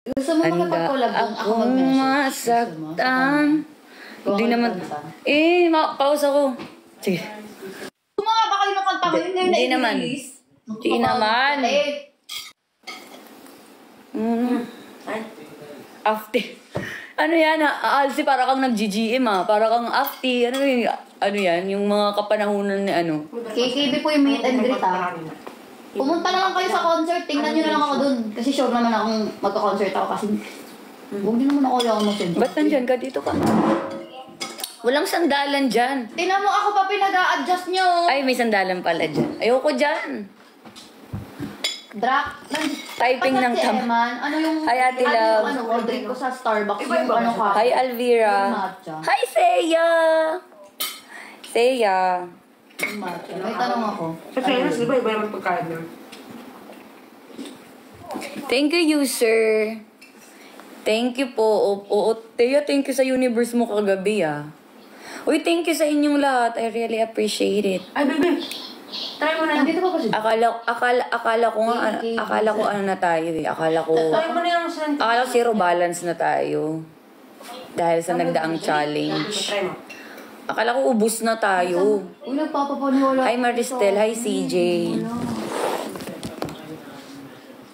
Gusto mo makipag-collab doon? Ako Akong masaktan. Hindi naman. Pause ako. Sige. Gumawa ba kayo ng kanta ko yun? Hindi naman. Hindi naman. After. Ano yan Alsi, para kang nag-GGM para kang after. Ano yan? Yung mga kapanahunan ni ano. KKB po yung meet and greet Pumunta na lang kayo sa concert, tingnan nyo na lang ako dun. Kasi sure naman akong magka-concert ako kasi huwag din naman ako lang mag-send. Ba't nandyan ka? Dito ka. Walang sandalan dyan. Tingnan mo ako pa pinag-a-adjust nyo. Ay, may sandalan pala dyan. Ayoko dyan. Typing ng tam. Ano yung Hi, Ate Love. Ano drink ko sa Starbucks yung ano ka. Hi, Alvira. Hi, Seiya. Seiya. May tanong ako. Sa Chinese, di ba iba yung pagkain niya? Thank you, user. Thank you po. Teya, thank you sa universe mo kagabi, Uy, thank you sa inyong lahat. I really appreciate it. Ay, baby. Try mo na. Nandito pa ba siya? Akala ko ano na tayo Akala ko Try mo na yung sentence. Akala ko zero balance na tayo. Dahil sa nagdaang challenge. Try mo. Akala ko ubus na tayo. Uy, nagpapapaniwala. Hi, Maristel. Hi, CJ.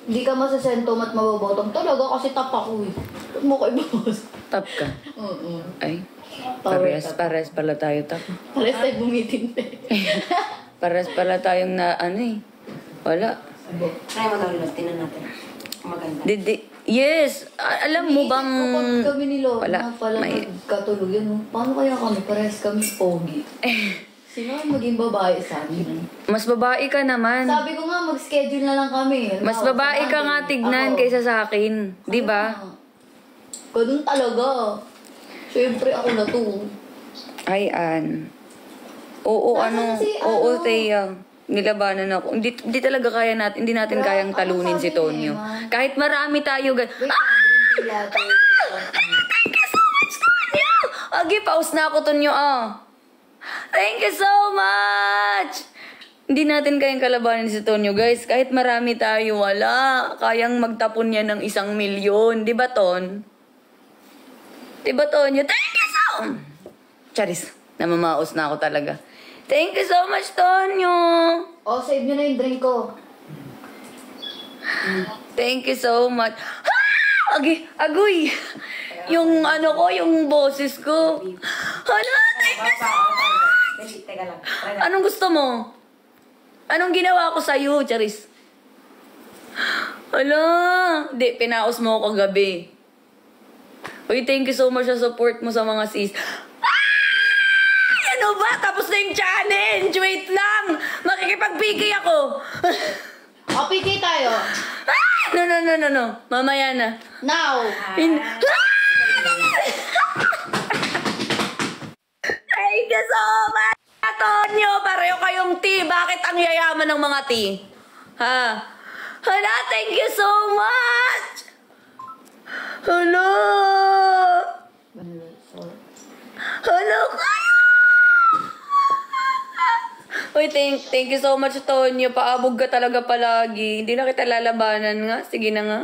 Hindi ka masasento at mababotong talaga kasi tap ako Huwag mo ko ibabos. Tap ka? Oo. Ay, pares pala tayo tap. Pares tayo bumitinte. Pares pala tayong na Wala. Try mo na ulit. Tinan natin. Maganda. Yes! Alam mo bang... Kapag kami ni Lola Wala. pala nagkatuluyan, paano kaya kami? Parehas kami pogi. Sino ang maging babae sa amin? Mas babae ka naman. Sabi ko nga, mag-schedule na lang kami. Mas babae ka nga tignan kaysa sa akin. Di ba? Ganun talaga. Siyempre ako na to. Ay, Ann. Oo, Nasaan si Oo, ano? Thea. Nilabanan ako. Hindi talaga kaya natin, hindi natin kayang talunin si Tonyo. Kahit marami tayo. Wait lang, green tea latte. Thank you so much, Tonyo! Agi, pause na ako, Tonyo, Thank you so much! Hindi natin kayang kalabanin si Tonyo, guys. Kahit marami tayo, wala. Kayang magtapon niya ng 1 milyon. Di ba, Ton? Di ba, Tonyo? Thank you so much! Charis, namamaos na ako talaga. Thank you so much, Tonyo! Save nyo na yung drink ko. Thank you so much. Agoy! Yung yung boses ko. Hala, thank you so much! Teka lang. Anong gusto mo? Anong ginawa ko sa'yo, Charis? Hala, pinaos mo ako kagabi. Uy, thank you so much sa support mo sa mga sis. Ano ba? Tapos na yung challenge! Wait lang! Makikipag-PK ako! PK tayo. No. Mamaya na. Now! Thank you so much, Tonyo! Pareho kayong tea. Bakit ang yayaman ng mga tea? Hala, thank you so much! Hala! Hala, kaya! Uy, thank you so much, Tonyo. Paabog ka talaga palagi. Hindi na kita lalabanan nga. Sige na nga.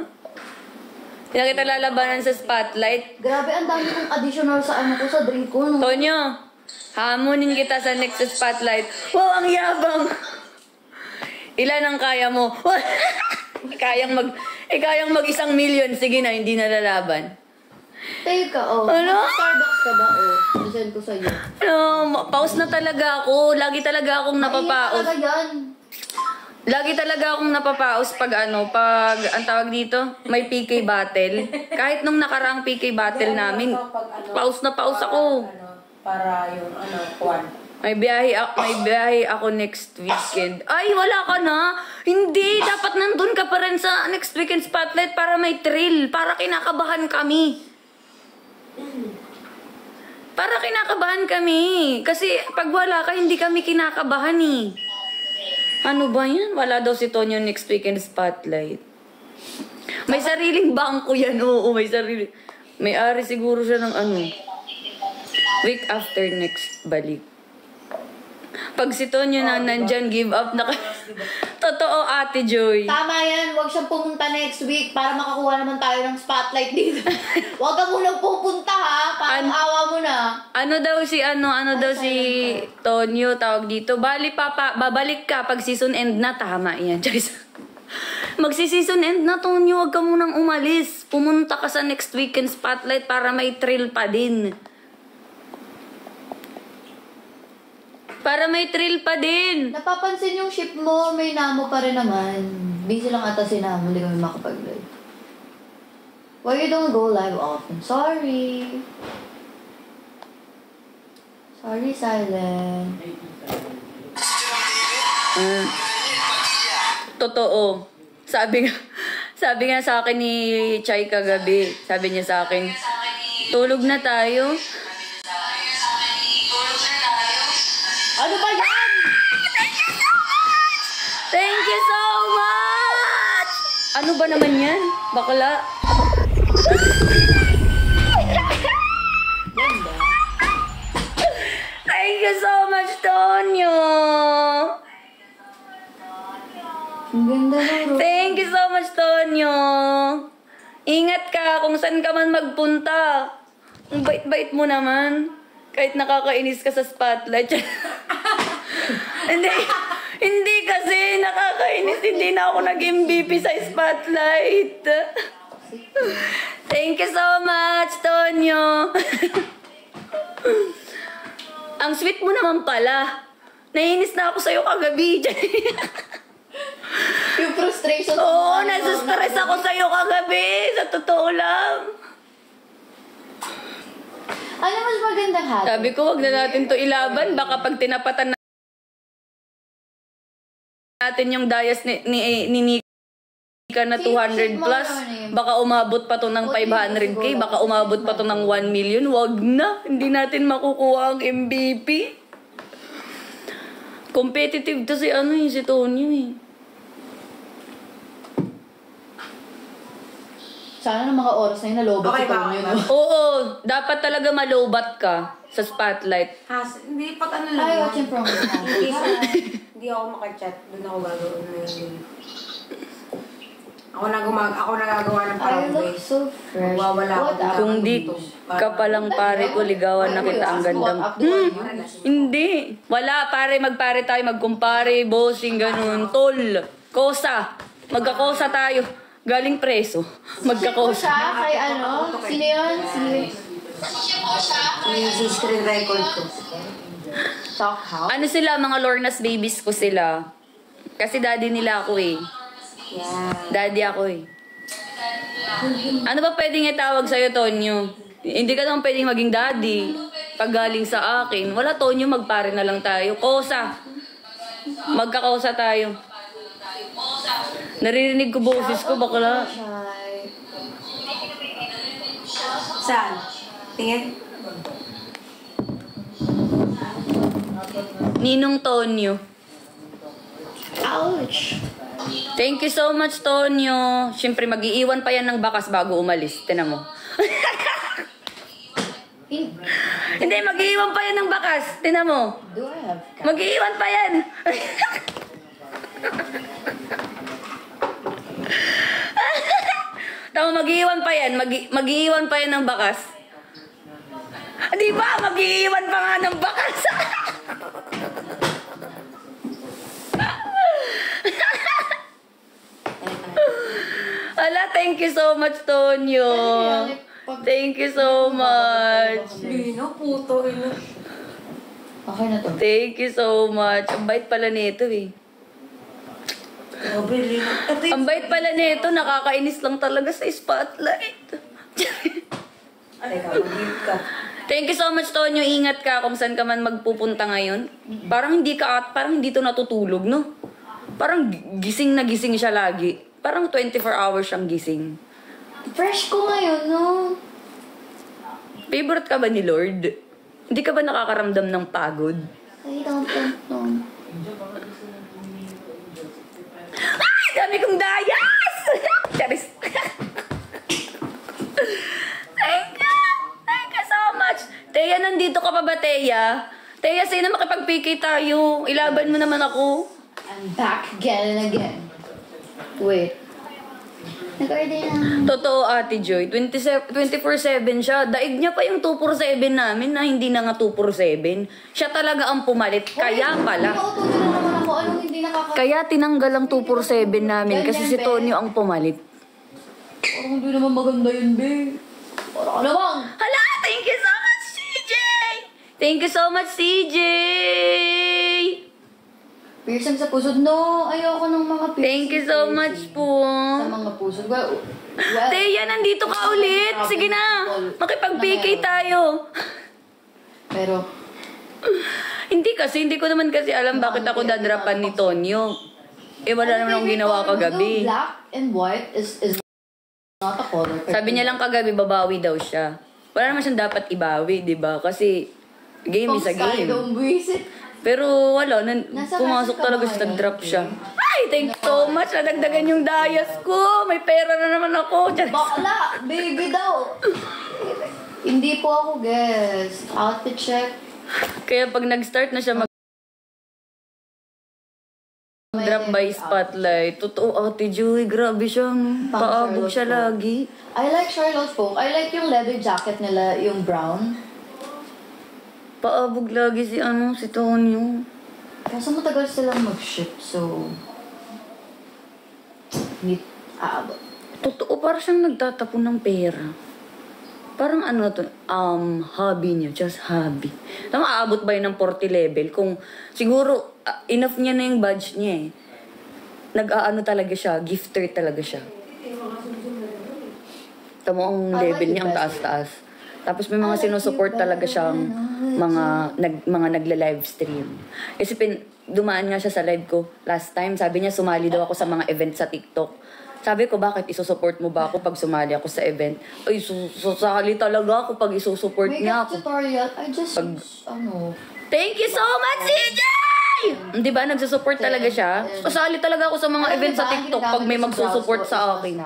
Hindi na kita lalabanan sa spotlight. Grabe, ang dami kong additional sa sa drink ko. No? Tonyo, hamunin kita sa next spotlight. Wow, ang yabang! Ilan ang kaya mo? kayang mag 1 million. Sige na, hindi na lalaban. Teka, Ano? Starbucks ka ba, Send ko sa'yo. Pause na talaga ako. Lagi talaga akong napapaus. Talaga yan. Lagi talaga akong napapaus pag ang tawag dito, may PK battle. Kahit nung nakaraang PK battle namin, pause na pause ako. Para yung kuwan. May biyahe ako next weekend. Ay, wala ka na. Hindi, dapat nandun ka pa rin sa next weekend spotlight para may thrill. Para kinakabahan kami. Para kinakabahan kami. Kasi pag wala ka, hindi kami kinakabahan Ano ba yan? Wala daw si Tonyo next weekend spotlight. May sariling bangko yan. Oo, may sarili. May-ari siguro siya ng Week after next balik. Pag si Tonyo na nandyan, give up na ka. Totoo, Ate Joy. Tama yan, huwag siyang pumunta next week para makakuha naman tayo ng spotlight dito. Huwag ka munang pupunta ha, parang awa mo na. Ano daw si Tonyo tawag dito? Babalik ka pag season end na. Tama yan. Magsi-season end na, Tonyo. Huwag ka munang umalis. Pumunta ka sa next weekend spotlight para may thrill pa din. Para may thrill pa din. Napapansin yung ship mo, may namo pa rin naman. Busy lang ata si Namo, hindi kami makapag-live. Why you don't go live often? Sorry. Sorry, Silent. Totoo. Sabi nga sa akin ni Chai kagabi. Sabi niya sa akin, tulog na tayo. Ano ba yan? Thank you so much! Ano ba naman yan? Bakla. Thank you so much, Tonyo! Ang ganda na, Thank you so much, Tonyo! Ingat ka kung saan ka man magpunta. Ang bait-bait mo naman. Kahit nakakainis ka sa spotlight. Hindi kasi nakakainis. Hindi na ako nag-MVP sa spotlight. Thank you so much, Tonyo. Ang sweet mo naman pala. Nainis na ako sa'yo kagabi. Yung frustration. Oo, nasa-stress ako sa'yo kagabi. Sa totoo lang. Ano mas magandang habit? Sabi ko, wag na natin to ilaban. Baka pag tinapatan natin yung dayas ni Nika na 200 plus, baka umabot pa to ng 500k, baka umabot pa to ng 1 million. Wag na. Hindi natin makukuha ang MVP. Competitive to si si Tonyo eh. Sana ng mga oras na yun, nalobat Okay si ba? Tonyo, Okay ba? no? Oo, dapat talaga malobat ka sa spotlight. Hindi, pag ano lang Ay, yan. watching from In case hindi ako makachat, doon ako gagawin na yun. Ako nagagawa ng I parang look way. so fresh. Wawala ako What dito. up? Kung di ka palang pare ko, ligawan na kita ang gandang. Hindi. Wala, pare, magpare tayo, magkumpare, bossing, ganun. Tol, kosa. Magkakosa tayo. Galing preso. Ko Magkakosa. siya kay ano? Sino yun? Si screen record ko. Talk how? Ano sila, mga Lorna's babies ko sila. Kasi daddy nila ako eh. Yeah. Daddy ako eh. Ano ba pwedeng itawag sa'yo, Tonyo? Hindi ka naman pwedeng maging daddy. Pag galing sa akin. Wala, Tonyo, magpare na lang tayo. Kosa. Magkakosa tayo. Naririnig ko boses ko, bakla. Saan? Tingin? Ninong Tonyo. Ouch! Thank you so much, Tonyo. Siyempre, mag-iiwan pa yan ng bakas bago umalis. Tinan mo. Hindi, mag-iiwan pa yan ng bakas. Tinan mo. Do I have Mag-iiwan pa yan. Tama, mag-iiwan pa yan. Mag-iiwan pa yan ng bakas. Di ba? Mag-iiwan pa nga ng bakas. Ala, thank you so much, Tonyo. Thank you so much. Lino, puto. Ino. Okay na to. Thank you so much. Ang bait pala nito eh. Grabe, Lino. Ang bait pala nito, nakakainis lang talaga sa spotlight. Teka, mag-give ka. Thank you so much, Tonyo. Ingat ka kung saan ka man magpupunta ngayon. Parang hindi to natutulog, no? Parang gising na gising siya lagi. Parang 24 hours siyang gising. Fresh ko ngayon, no? Favorite ka ba ni Lord? Hindi ka ba nakakaramdam ng pagod? I don't know. Ay! Dami kong dayas! Charis. Thank you! Thank you so much! Teya, nandito ka pa ba, Teya? Teya, sino makipag-PK tayo? Ilaban mo naman ako. I'm back again and again. Wait. Nag-order na. Totoo, Ate Joy. 24/7 siya. Daig niya pa yung 247 namin na hindi na nga 247. Siya talaga ang pumalit. Kaya pala. Hindi ko utuloy na naman ako. Anong hindi Kaya tinanggal ang 247 namin kasi si Tonyo ang pumalit. Parang hindi naman maganda yun, be. Parang alamang. Hala! Thank you so much, CJ! Thank you so much, CJ! Piercing sa puso. No, ayoko ng mga piercing. Thank you so much po. Sa mga puso. Well, Teya, nandito ka ulit. Sige na. Makipag-PK tayo. pero, Hindi kasi, hindi ko naman kasi alam bakit ako dadrapan ni Tonyo. Eh, wala naman akong ginawa kagabi. Black and white is not a color. Sabi niya lang kagabi, babawi daw siya. Wala naman siyang dapat ibawi, di ba? Kasi, game is a game. Don't visit. Pero wala, pumasok ka talaga ba siya, ngayon? nag-drop siya. Ay, thank you so much. Nadagdagan yung dayas ko. May pera na naman ako. Bakla! Baby daw! Hindi po ako guest. Outfit check. Kaya pag nag-start na siya drop by spotlight. Totoo, Ate Joy, grabe siya. No? Paabog siya lagi. I like Charlotte Folk. I like yung leather jacket nila, yung brown. Paabog lagi si Tonyo. Kaso matagal silang mag-ship, so... aabot. Totoo, parang siyang nagtatapon ng pera. Parang hobby niya, just hobby. Tama, aabot ba yun ng 40 level? Kung siguro, enough niya na yung badge niya eh. Nag-aano talaga siya, gifter talaga siya. Tama, ang level niya, ang taas-taas. Tapos may mga sinusupport talaga siyang mga nagla-live stream. Kasi dumaan nga siya sa live ko last time. Sabi niya, sumali daw ako sa mga event sa TikTok. Sabi ko, bakit isusupport mo ba ako pag sumali ako sa event? Ay, susali talaga ako pag isusupport niya ako. tutorial. I just, Thank you so much, CJ! Di ba, nagsusupport talaga siya? Susali talaga ako sa mga event sa TikTok pag may magsusupport sa akin.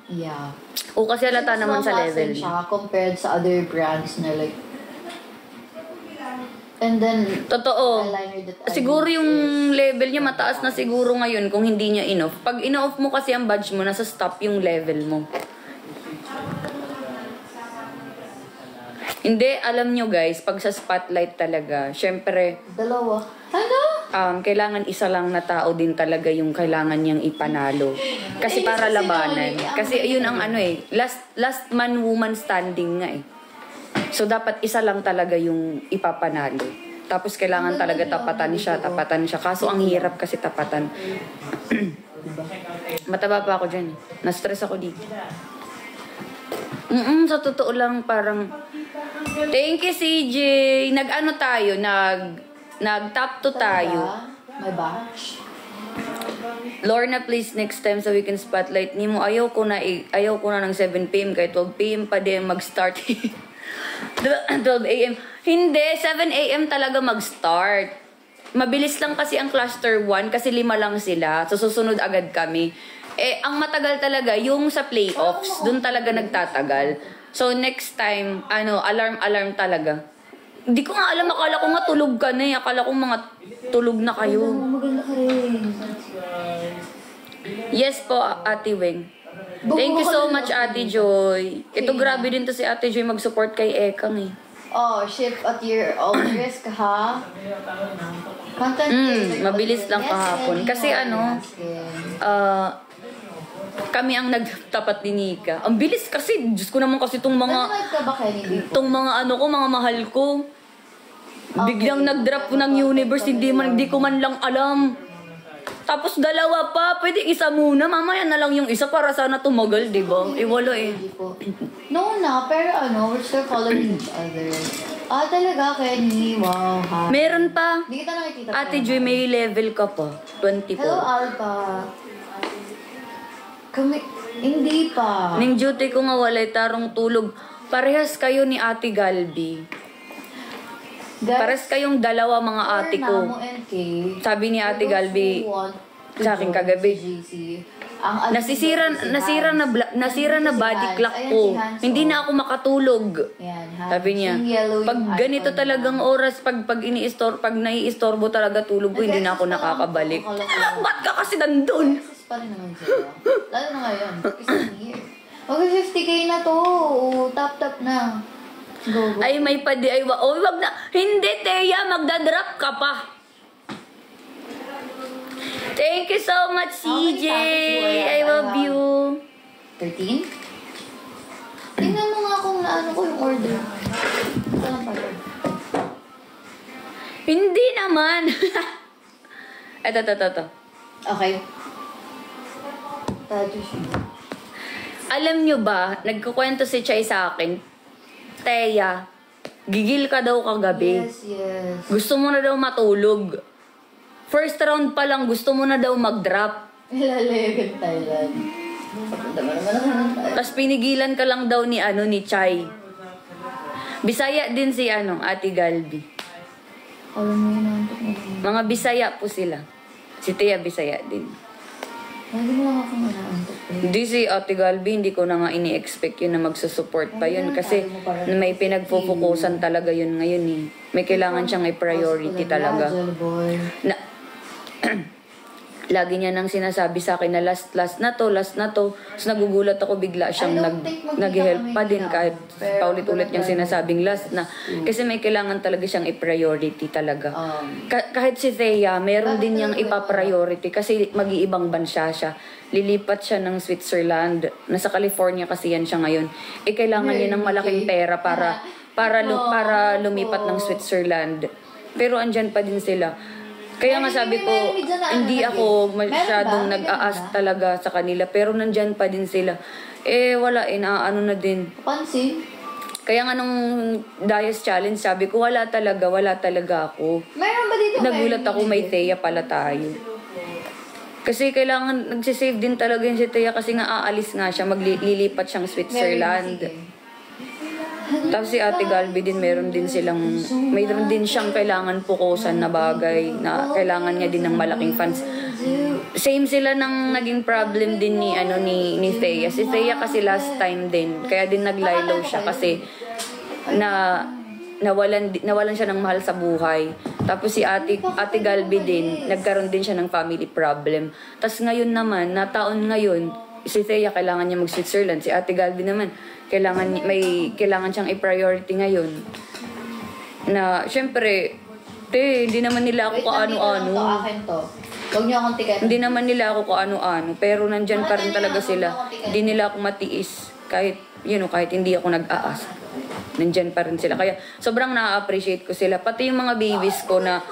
Yeah. O kasi halata naman sa level niya. siya compared sa other brands na like... And then... Totoo. eyeliner that I Siguro use yung is- level niya mataas na siguro ngayon kung hindi niya in-off. Pag in-off mo kasi ang badge mo, nasa stop yung level mo. Hindi, alam nyo guys, pag sa spotlight talaga, syempre, Dalawa. Ano? kailangan isa lang na tao din talaga yung kailangan niyang ipanalo. Kasi Eh, para kasi labanan. ang- Kasi yun ang last man woman standing nga eh. So dapat isa lang talaga yung ipapanalo. Tapos kailangan talaga tapatan siya. Kaso ang hirap kasi tapatan. Mataba pa ako dyan eh. Na-stress ako dito. Sa totoo lang parang... Thank you, CJ. Nag-ano tayo? Nag-top 2 tayo. May batch. Lorna, please next time sa weekend spotlight ni mo. Ayaw ko na ng 7 p.m. kahit 12 p.m. pa din mag-start. 12 a.m. Hindi, 7 a.m. talaga mag-start. Mabilis lang kasi ang cluster 1 kasi 5 lang sila. So susunod agad kami. Eh, ang matagal talaga yung sa playoffs. Doon talaga nagtatagal. So next time, alarm talaga. Hindi ko nga alam, akala ko nga tulog ka na eh. Akala ko mga tulog na kayo. Maganda ka rin. Yes po, Ate Weng. Thank you so much, Ate Joy. Ito grabe din to si Ate Joy mag-support kay Ekang eh. Oh, ship at your own risk, ha? Content mabilis lang kahapon. Kasi kami ang nagtapat ni Nika. Ang bilis kasi, Diyos ko naman kasi itong mga... Nanonood ka ba, Kenny? Itong mga mga mahal ko. Biglang nag-drop ng universe, hindi ko man lang alam. Tapos dalawa pa, pwede isa muna. Mamaya na lang yung isa para sana tumagal, di ba? Wala eh. No na, pero we're still following each other. Talaga, Kenny. Wow, ha? Meron pa. Hindi kita nakikita. Ate Joy, may level ka pa. 24. Hello, Alpha. Hindi pa. Ning duty ko nga walay tarong tulog. Parehas kayo ni Ate Galbi. Parehas kayong dalawa mga ate ko. Sabi ni Ate Galbi sa akin kagabi. nasira na body clock ko. Hindi na ako makatulog. Yan, Sabi niya, pag ganito talagang oras, pag nai-istorbo talaga tulog ko, hindi na ako nakakabalik. Ba't ka kasi nandun? Success pa rin naman sila. Lalo na ngayon. Kasi year. Okay, 50k na to. Tap na. Go. Ay, may pa-DIY. Oh, wag na. Hindi, Teya. Magdadrop ka pa. Thank you so much, CJ. I love you. 13? Tingnan mo nga kung naano ko yung order. Ito lang pala. Hindi naman. Ito. Okay. Tato siya. Alam nyo ba, nagkukwento si Chay sa akin, Teya, gigil ka daw kagabi. Yes. Gusto mo na daw matulog. First round pa lang, gusto mo na daw mag-drop. Ilalayagan Thailand. Papunta mo naman ang Thailand. Tapos pinigilan ka lang daw ni Chay. Bisaya din si Ate Galbi. Alam mo yun, antok mo. Mga Bisaya po sila. Si Teya Bisaya din. Lagi mo lang akong naantok. Hindi si Ate Galbi, hindi ko na nga ini-expect yun na magsusupport pa yun. Kasi may pinagpupukusan talaga yun ngayon eh. May kailangan siyang i-priority talaga. Na, lagi niya nang sinasabi sa akin na last na to. Tapos nagugulat ako bigla siyang nag-help pa din kahit paulit-ulit niyang sinasabing last na. Kasi may kailangan talaga siyang i-priority talaga. Kahit si Thea, meron din niyang ipa-priority kasi mag-iibang bansa siya. Lilipat siya ng Switzerland. Nasa California kasi yan siya ngayon. Kailangan niya ng malaking pera para lumipat ng Switzerland. Pero andyan pa din sila. Kaya nga sabi ko, hindi ako masyadong nag-a-ask talaga sa kanila. Pero nandyan pa din sila. Wala, naano na din. Pansin? Kaya nga nung Dias Challenge, sabi ko, wala talaga ako. Mayroon ba dito? Nagulat ako, may Thea pala tayo. Kasi kailangan, nagsisave din talaga yun si Thea kasi nga aalis nga siya, maglilipat siyang Switzerland. Tapos si Ate Galbi din, mayroon din siyang kailangan pukusan na bagay na kailangan niya din ng malaking fans. Same sila ng naging problem din ni Thea. Si Thea kasi last time din, kaya din naglaylo siya kasi nawalan siya ng mahal sa buhay. Tapos si Ate Galbi din, nagkaroon din siya ng family problem. Tapos ngayon naman, ngayon, si Thea kailangan niya mag-Switzerland. Si Ate Galbi naman, kailangan siyang i-priority ngayon. Na, syempre, hindi naman nila ako kaano-ano. Akin to. Huwag niyo akong tiket. Hindi naman nila ako kaano-ano. Pero nandyan pa rin talaga sila. Hindi nila ako matiis. Kahit hindi ako nag-a-ask. Nandyan pa rin sila. Kaya, sobrang na-appreciate ko sila. Pati yung mga babies ko na,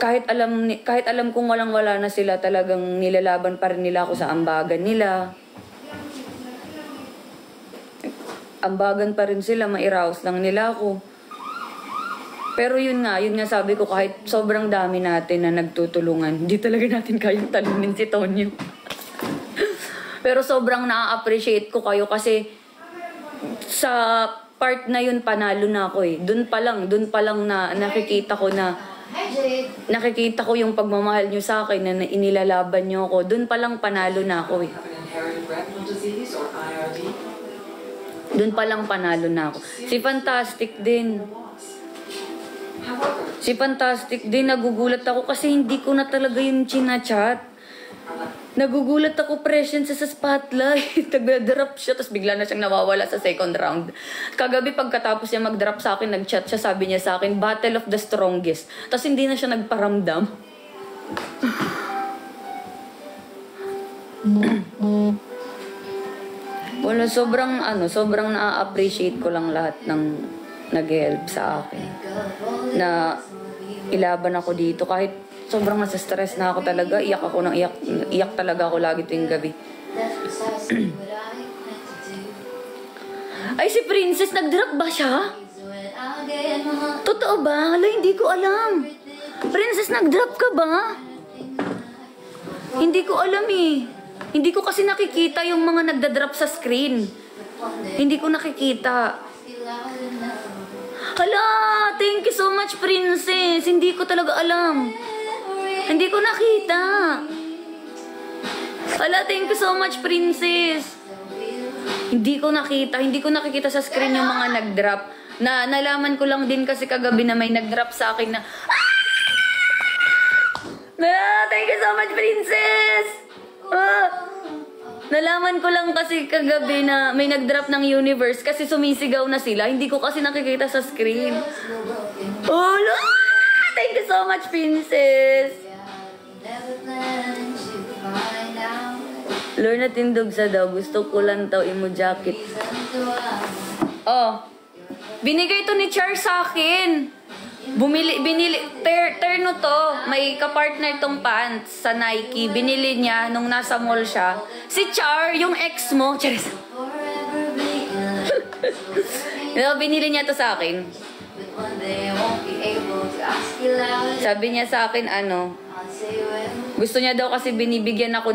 kahit alam kong walang-wala na sila, talagang nilalaban pa rin nila ako sa ambagan nila. Ambagan pa rin sila, mairaos lang nila ako. Pero yun nga sabi ko, kahit sobrang dami natin na nagtutulungan, hindi talaga natin kayang talunin si Tonyo. Pero sobrang na-appreciate ko kayo kasi sa part na yun, panalo na ako eh. Doon pa lang na nakikita ko yung pagmamahal nyo sa akin na inilalaban nyo ako. Doon pa lang panalo na ako eh. Doon pa lang panalo na ako. Si Fantastic din, nagugulat ako kasi hindi ko na talaga yung chinachat. Nagugulat ako, present sa spotlight. Nag-drop siya, tapos bigla na siyang nawawala sa second round. Kagabi pagkatapos niya mag-drop sa akin, nag-chat siya, sabi niya sa akin, Battle of the Strongest. Tapos hindi na siya nagparamdam. Wala, sobrang na-appreciate ko lang lahat ng nag-help sa akin. Na ilaban ako dito kahit sobrang nasa stress na ako talaga. Iyak talaga ako lagi tuwing gabi. Ay, si Princess, nag-drop ba siya? Totoo ba? Hala, hindi ko alam. Princess, nag-drop ka ba? Hindi ko alam eh. Hindi ko kasi nakikita yung mga nagda-drop sa screen. Hindi ko nakikita. Hala, thank you so much, Princess. Hindi ko talaga alam. Hindi ko nakita. Hala, thank you so much, princess. Hindi ko nakikita sa screen yung mga nag-drop. Nalaman ko lang din kasi kagabi na may nag-drop sa akin na thank you so much, princess. Nalaman ko lang kasi kagabi na may nag-drop ng universe kasi sumisigaw na sila. Hindi ko kasi nakikita sa screen. Thank you so much, princess. Lorna Tindugsa daw, gusto ko lang daw imo jacket. Binigay to ni Char sa akin. Binili, terno to. May kapartner tong pants sa Nike. Binili niya nung nasa mall siya. Si Char, yung ex mo. Charis. Binili niya to sa akin. Sabi niya sa akin, gusto niya daw kasi binibigyan niya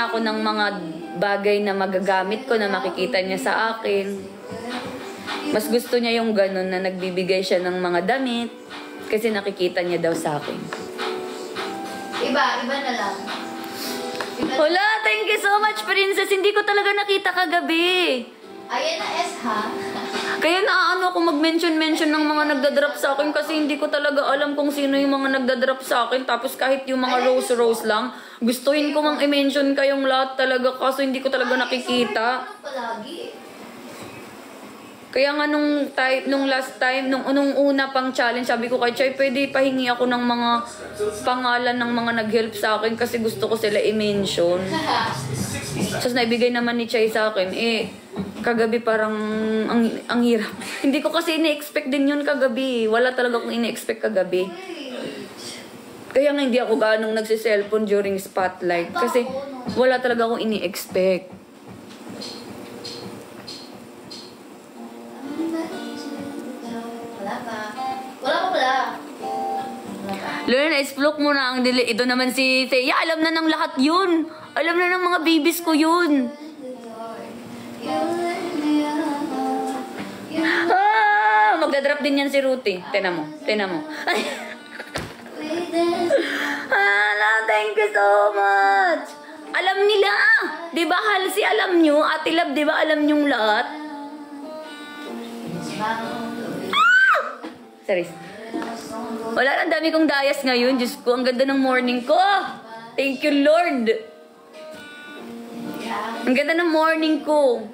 ako ng mga bagay na magagamit ko na makikita niya sa akin. Mas gusto niya yung ganun na nagbibigay siya ng mga damit kasi nakikita niya daw sa akin. Iba na lang. Hola, thank you so much, princess. Hindi ko talaga nakita kagabi. Ayan na S, ha? Kaya ako mag-mention ng mga nagda-drop sa akin kasi hindi ko talaga alam kung sino yung mga nagda-drop sa akin. Tapos kahit yung mga rose lang, gustuhin ko mang i-mention kayong lahat talaga kaso hindi ko talaga nakikita. Kaya nga nung last time, nung una pang challenge, sabi ko kay Chay, pwede pahingi ako ng mga pangalan ng mga nag-help sa akin kasi gusto ko sila i-mention. Tapos naibigay naman ni Chay sa akin, kagabi parang ang hirap. Hindi ko kasi ini-expect din yun kagabi. Wala talaga akong ini-expect kagabi. Kaya nga hindi ako ganong nagsiselfone during spotlight kasi wala talaga akong ini-expect. Lorna, explore mo na ang delay. Ito naman si Thea. Alam na ng lahat yun. Alam na ng mga babies ko yun. Magdadrop din yan si Ruthie. Tignan mo. Thank you so much. Alam nila. Diba Halsey, alam nyo? Ate Love, diba alam nyong lahat? Sorry. Wala, ang dami kong dayas ngayon. Diyos ko, ang ganda ng morning ko. Thank you, Lord. Ang ganda ng morning ko.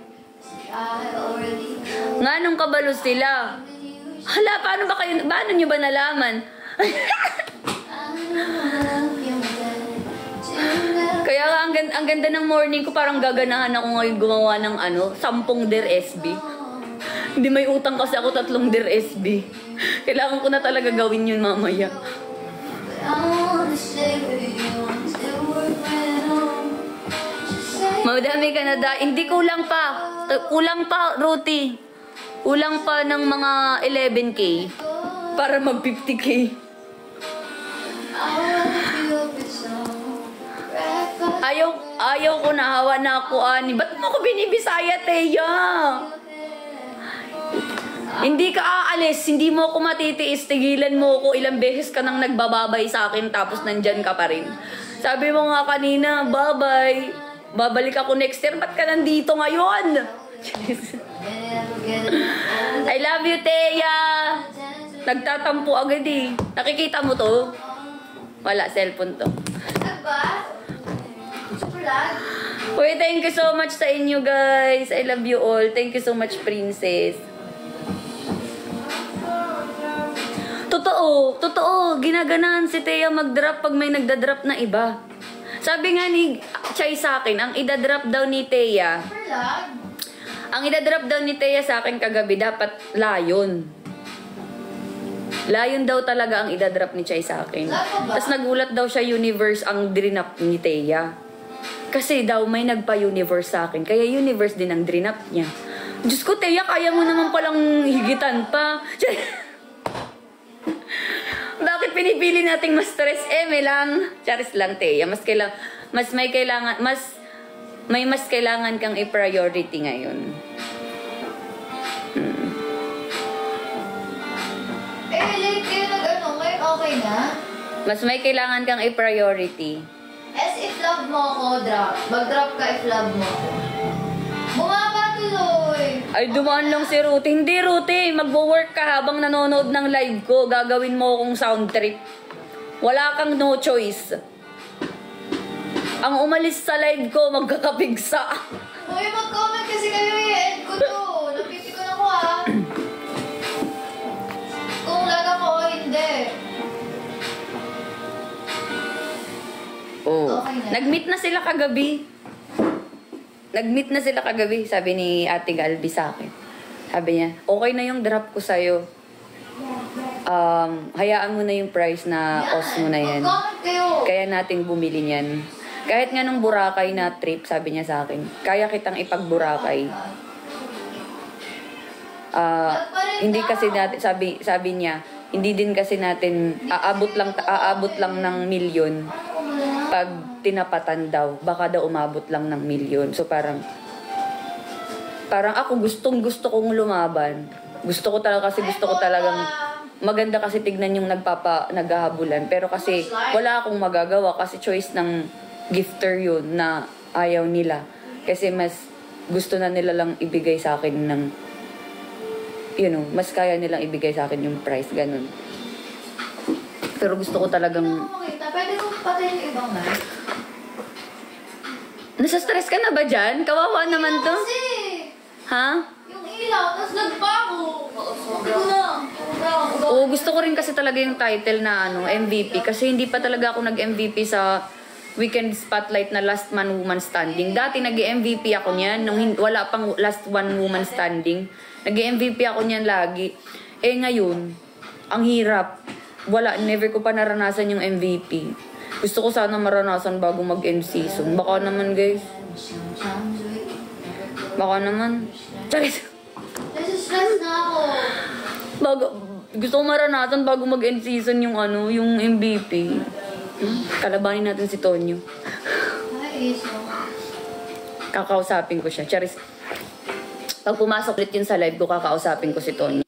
Nga nung kabalo sila. Hala, paano nyo ba nalaman? Kaya ang ganda ng morning ko, parang gaganahan ako ngayon gumawa ng 10 Dear SB. Hindi, may utang kasi ako 3 Dear SB. Kailangan ko na talaga gawin yun mamaya. Madami ka na hindi kulang pa, Ruthie. Kulang pa ng mga 11K para mag 50K. Ayaw ko na, hawa na ako, ani. Ba't mo ko binibisaya, Teya? Hindi ka aalis, hindi mo ako matitiis, tigilan mo ako, ilang beses ka nang nagbababay sa akin tapos nandyan ka pa rin. Sabi mo nga kanina, bye-bye. Babalik ako next year, ba't ka nandito ngayon? I love you, Teya. Nagtatampo agad eh. Nakikita mo to? Wala, cellphone to. Uy, thank you so much sa inyo, guys. I love you all. Thank you so much, princess. Totoo. Ginaganahan si Teya mag-drop pag may nagda-drop na iba. Sabi nga ni Chay sa akin, ang idadrop daw ni Teya, sa akin kagabi, dapat Lion. Lion daw talaga ang idadrop ni Chay sa akin. Tapos nagulat daw siya, Universe ang drinap ni Teya. Kasi daw may nagpa-Universe sa akin, kaya Universe din ang drinap niya. Diyos ko, Teya, kaya mo naman palang higitan pa. Bakit pinipili nating mas stress? May lang. Charis lang, Teya. May kailangan kang i-priority ngayon. Late kayo ngayon okay na? Mas may kailangan kang i-priority. S, if love mo ako, drop. Mag-drop ka if love mo ako. Bumaba tuloy. Ay, dumaan lang si Ruti. Hindi, Ruti. Magwo-work ka habang nanonood ng live ko. Gagawin mo akong sound trip. Wala kang no choice. Ang umalis sa live ko, magkakapigsa. Uy, mag-comment kasi kayo i-end ko to. Napipikon ako ah. Kung lag ako o hindi. Oh. Okay na. Nag-meet na sila kagabi. Nag-meet na sila kagabi, sabi ni Ate Galbi sa akin. Sabi niya, okay na yung drop ko sa'yo. Hayaan mo na yung price na os mo na yan. Mag-comment kayo. Kaya nating bumili niyan. Kahit nga nung Boracay na trip, sabi niya sa akin, kaya kitang ipag-Boracay. Hindi kasi natin, sabi niya, hindi din kasi natin aabot lang ng milyon pag tinapatan daw. Baka daw umabot lang ng milyon. So parang ako gusto kong lumaban. Gusto ko talagang maganda kasi tignan yung naghahabulan. Pero kasi wala akong magagawa kasi choice ng gifter yun na ayaw nila. Kasi mas gusto na nila lang ibigay sa akin ng mas kaya nilang ibigay sa akin yung price, ganun. Pero gusto ko talagang... Pwede kong patayin yung ibang live. Nasa-stress ka na ba dyan? Kawawa naman to. Kasi, Ha? yung ilaw, tapos nagpa ako. Sabi ko na. Oo, gusto ko rin kasi talaga yung title na MVP. Kasi hindi pa talaga ako nag-MVP sa Weekend Spotlight na Last Man Woman Standing. Dati nag-MVP ako niyan nung wala pang Last One Woman Standing. Nag-MVP ako niyan lagi. Eh ngayon, ang hirap. Never ko pa naranasan yung MVP. Gusto ko sana maranasan bago mag-end season. Baka naman, guys. Baka naman. Charis. Nasa-stress na ako. Gusto ko maranasan bago mag-end season yung yung MVP. Kalabanin natin si Tonyo. Ay, so. Kakausapin ko siya. Charis. Pag pumasok ulit yun sa live ko, kakausapin ko si Tonyo.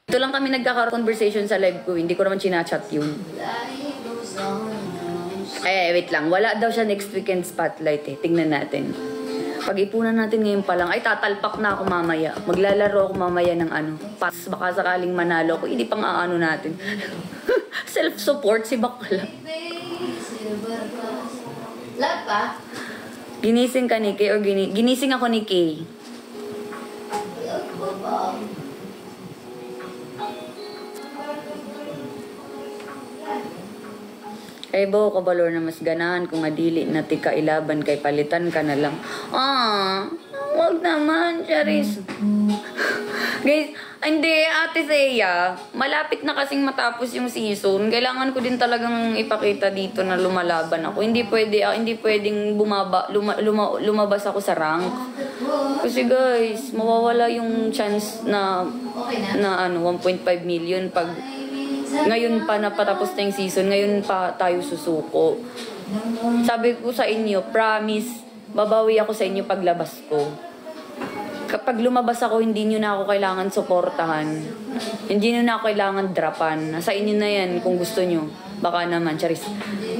Ito lang kami nagkaka-conversation sa live ko. Hindi ko naman chinachat yun. Wait lang. Wala daw siya next weekend spotlight eh. Tingnan natin. Pag-ipunan natin ngayon pa lang, ay tatalpak na ako mamaya. Maglalaro ako mamaya ng pass. Baka sakaling manalo ako. Hindi pang aano natin. Self-support si Bakla. Lag pa? Ginising ka ni Kay or ginising ako ni Kay? Lag pa ba? Kay Bo, kabalor na mas ganahan kung adili na tika ilaban kay palitan ka na lang. Wag naman, Charis. Guys, hindi, Ate Zeya, malapit na kasing matapos yung season. Kailangan ko din talagang ipakita dito na lumalaban ako. Hindi pwedeng lumabas ako sa rank. Kasi guys, mawawala yung chance na 1.5 million pag ngayon pa napatapos na yung season, ngayon pa tayo susuko. Sabi ko sa inyo, promise, babawi ako sa inyo paglabas ko. Kapag lumabas ako, hindi nyo na ako kailangan suportahan. Hindi nyo na ako kailangan drapan. Nasa inyo na yan kung gusto nyo. Baka naman, Charis.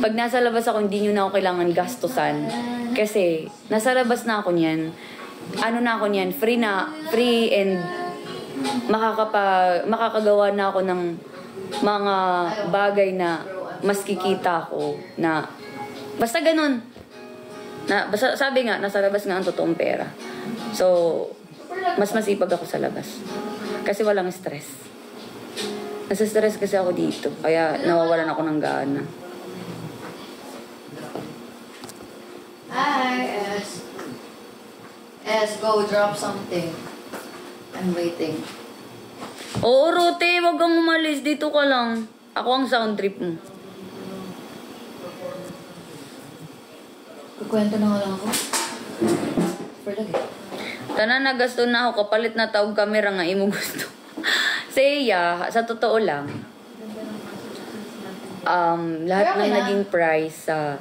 Pag nasa labas ako, hindi nyo na ako kailangan gastusan. Kasi, nasa labas na ako niyan. Na ako niyan, free and makakagawa na ako ng mga bagay na mas kikita ko na basta ganun na basta, sabi nga nasa labas nga ang totoong pera, so mas masipag ako sa labas kasi walang stress. Nasa stress kasi ako dito kaya nawawalan ako ng gana. Hi, S, go drop something. I'm waiting. Oo, Rote, wag kang umalis. Dito ka lang. Ako ang sound trip mo. Kukwento na nga lang ako. For lagi. Tanan na gasto na ako. Kapalit na taog camera nga imo gusto. Seya, sa totoo lang, lahat ng naging price sa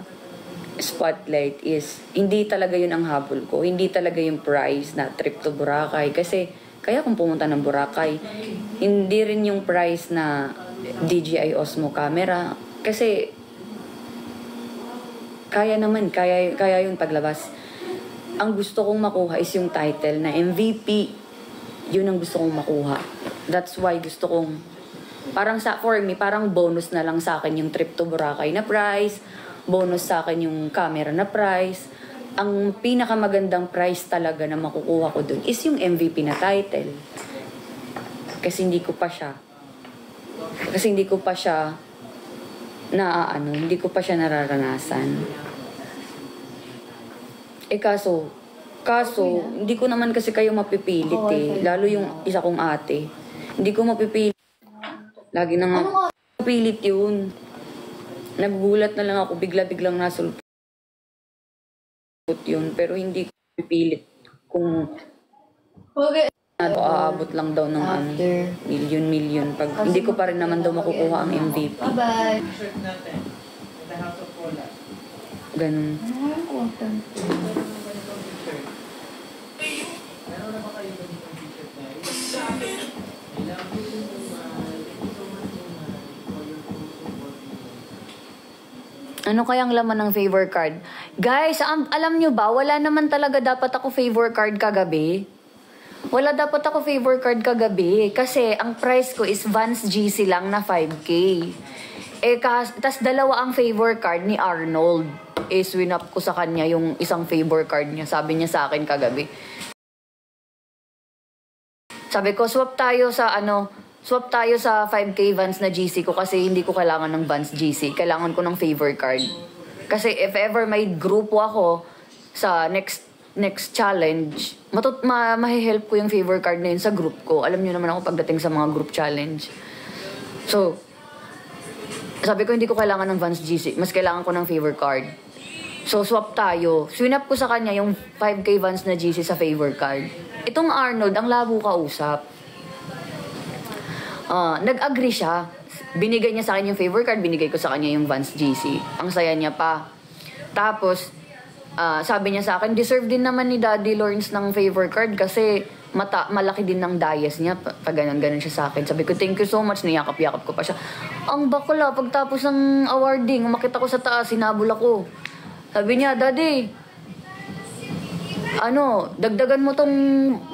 Spotlight is hindi talaga yun ang habol ko. Hindi talaga yung price na trip to Boracay. Kasi kaya kung pumunta ng Boracay, hindi rin yung price na DJI Osmo camera. Kasi kaya naman, kaya yung paglabas. Ang gusto kong makuha is yung title na MVP. Yun ang gusto kong makuha. That's why gusto kong, for me, parang bonus na lang sa akin yung trip to Boracay na prize, bonus sa akin yung camera na prize. Ang pinakamagandang prize talaga na makukuha ko dun is yung MVP na title. Kasi hindi ko pa siya hindi ko pa siya nararanasan. Kaso, hindi ko naman kasi kayo mapipilit Lalo yung isa kong ate. Hindi ko mapipilit. Lagi na nga mapipilit yun. Nagugulat na lang ako, bigla-biglang nasulpot yun. Pero hindi ko mapipilit kung aabot lang daw ng million. Pag hindi ko pa rin naman daw makukuha ang MVP. Bye-bye. Ganun. Ano kayang laman ng favor card? Guys, alam nyo ba, wala naman talaga dapat ako favor card kagabi. Wala dapat ako favor card kagabi. Kasi ang price ko is Vans GC lang na 5K. Tas dalawa ang favor card ni Arnold. Swinap ko sa kanya yung isang favor card niya. Sabi niya sa akin kagabi. Sabi ko, swap tayo sa 5K Vans na GC ko kasi hindi ko kailangan ng Vans GC. Kailangan ko ng favor card. Kasi if ever may grupo ako sa next challenge, mahihelp ko yung favor card na yun sa group ko. Alam niyo naman ako pagdating sa mga group challenge. So, sabi ko hindi ko kailangan ng Vans GC. Mas kailangan ko ng favor card. So, swap tayo. Swinap ko sa kanya yung 5K Vans na GC sa favor card. Itong Arnold, ang labo kausap. Nag-agree siya. Binigay niya sa akin yung favor card, binigay ko sa kanya yung Vans GC. Ang saya niya pa. Tapos, sabi niya sa akin, deserve din naman ni Daddy Lawrence ng favor card kasi malaki din ng dayas niya. Pag ganun siya sa akin. Sabi ko, thank you so much. Niyakap-yakap ko pa siya. Ang bakla, pagtapos ng awarding, umakit ako sa taas, sinabol ako. Sabi niya, Daddy, dagdagan mo tong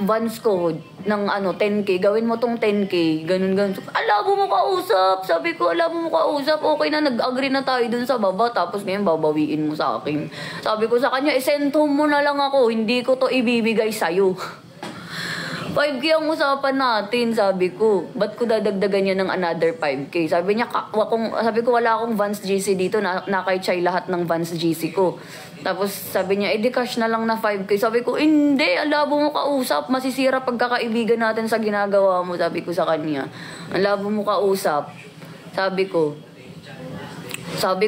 Vans ko ng 10K, gawin mo tong 10K, ganun. Alabo mo kausap. Sabi ko, alabo mo kausap. Okay na, nag-agree na tayo dun sa baba. Tapos ngayon, babawiin mo sa akin. Sabi ko sa kanya, send home mo na lang ako. Hindi ko to ibibigay sa'yo. 5K ang usapan natin, sabi ko. Ba't ko dadagdagan niya ng another 5K? Sabi niya, sabi ko, wala akong Vans GC dito. Nakay-chay lahat ng Vans GC ko. Tapos sabi niya, di cash na lang na 5K. Sabi ko, hindi, alabo mo kausap. Masisira pagkakaibigan natin sa ginagawa mo. Sabi ko sa kanya, alabo mo kausap. Sabi ko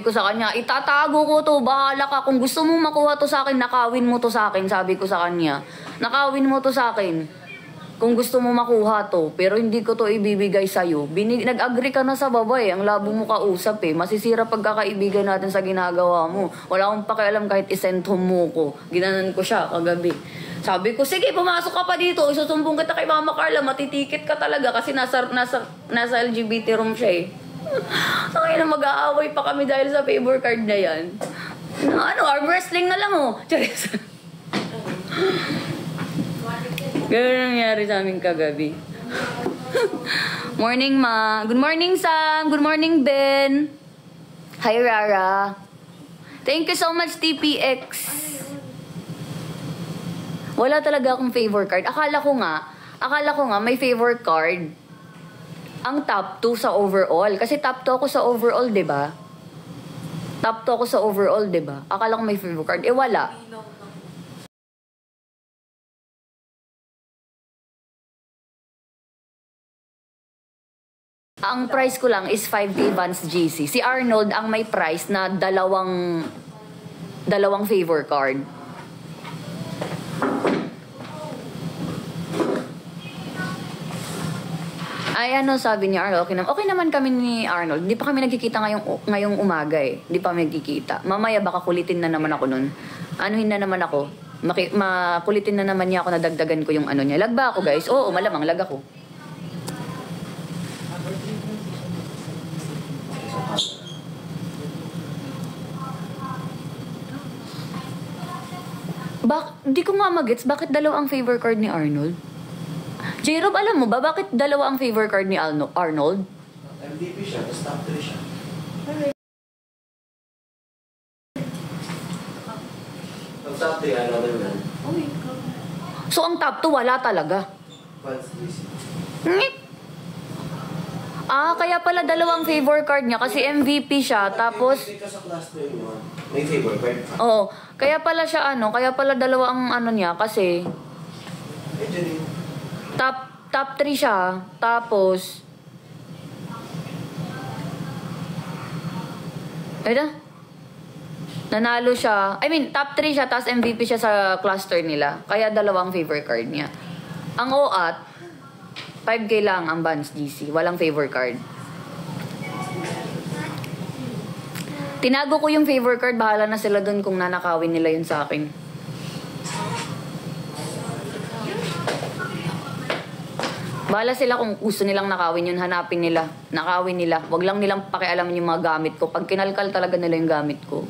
sa kanya, itatago ko to, bahala ka. Kung gusto mong makuha to sa akin, nakawin mo to sa akin. Sabi ko sa kanya, nakawin mo to sa akin. Kung gusto mo makuha to, pero hindi ko to ibibigay sa'yo. Nag-agree ka na sa babae, ang labo mo kausap Masisira pagkakaibigan natin sa ginagawa mo. Wala akong pakialam kahit isend home mo ko. Ginanan ko siya kagabi. Sabi ko, sige, pumasok ka pa dito. Isusumbong kita kay Mama Carla. Matitikit ka talaga kasi nasa LGBT room siya Ay, na mag-aaway pa kami dahil sa favor card na yan. Arm wrestling na lang Charis. Ganun nangyari sa amin kagabi. Morning, Ma. Good morning, Sam. Good morning, Ben. Hi, Rara. Thank you so much, TPX. Wala talaga akong favor card. Akala ko nga may favor card. Ang top 2 sa overall. Kasi top 2 ako sa overall, diba? Top 2 ako sa overall, diba? Akala ko may favor card. Wala. Ang price ko lang is 5K Vans GC. Si Arnold ang may price na dalawang favor card. Ay, sabi ni Arnold, okay naman kami ni Arnold. Hindi pa kami nagkikita ngayong umaga Hindi pa kami nagkikita. Mamaya baka kulitin na naman ako nun. Anuhin na naman ako. Makulitin na naman niya ako na dagdagan ko yung niya. Lag ba ako, guys? Oo, malamang lag ako. Hindi ko nga magets bakit dalawa ang favor card ni Arnold? J-Rob, alam mo ba bakit dalawa ang favor card ni Arnold? MVP siya, tapos top 3 siya. Ang top 3, another man. So ang top 2 wala talaga. Fans 3. Ngit! Ah, kaya pala dalawang favor card niya kasi MVP siya tapos MVP ka sa class 2 yun, may favor card. oo, kaya pala siya kaya pala dalawa ang niya kasi Eh, dyan yun. top 3 siya tapos nanalo siya. I mean, top 3 siya tapos MVP siya sa cluster nila. Kaya dalawang favor card niya. Ang OAT 5K lang ang Vans GC. Walang favor card. Tinago ko yung favor card. Bahala na sila dun kung nanakawin nila yun sa akin. Bahala sila kung gusto nilang nakawin yun. Hanapin nila. Nakawin nila. Wag lang nilang pakialaman yung mga gamit ko. Pag kinalkal talaga nila yung gamit ko.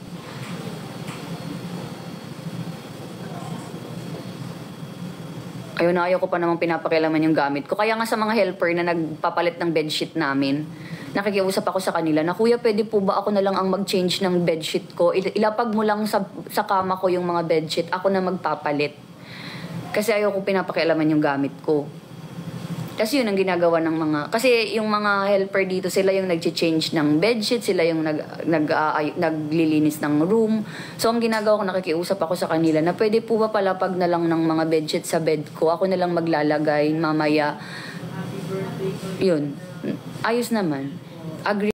Ayaw ko pa namang pinapakialaman yung gamit ko. Kaya nga sa mga helper na nagpapalit ng bedsheet namin, nakikiusap ako sa kanila na, Kuya, pwede po ba ako na lang ang mag-change ng bedsheet ko? Ilapag mo lang sa kama ko yung mga bedsheet. Ako na magpapalit. Kasi ayaw ko pinapakialaman yung gamit ko. Kasi yun ang ginagawa ng mga... Kasi yung mga helper dito, sila yung nag-change ng bedsheet, sila yung naglilinis ng room. So, ang ginagawa ko, nakikiusap ako sa kanila na pwede po ba palapag na lang ng mga bedsheet sa bed ko? Ako na lang maglalagay mamaya. Yun. Ayos naman. Agree.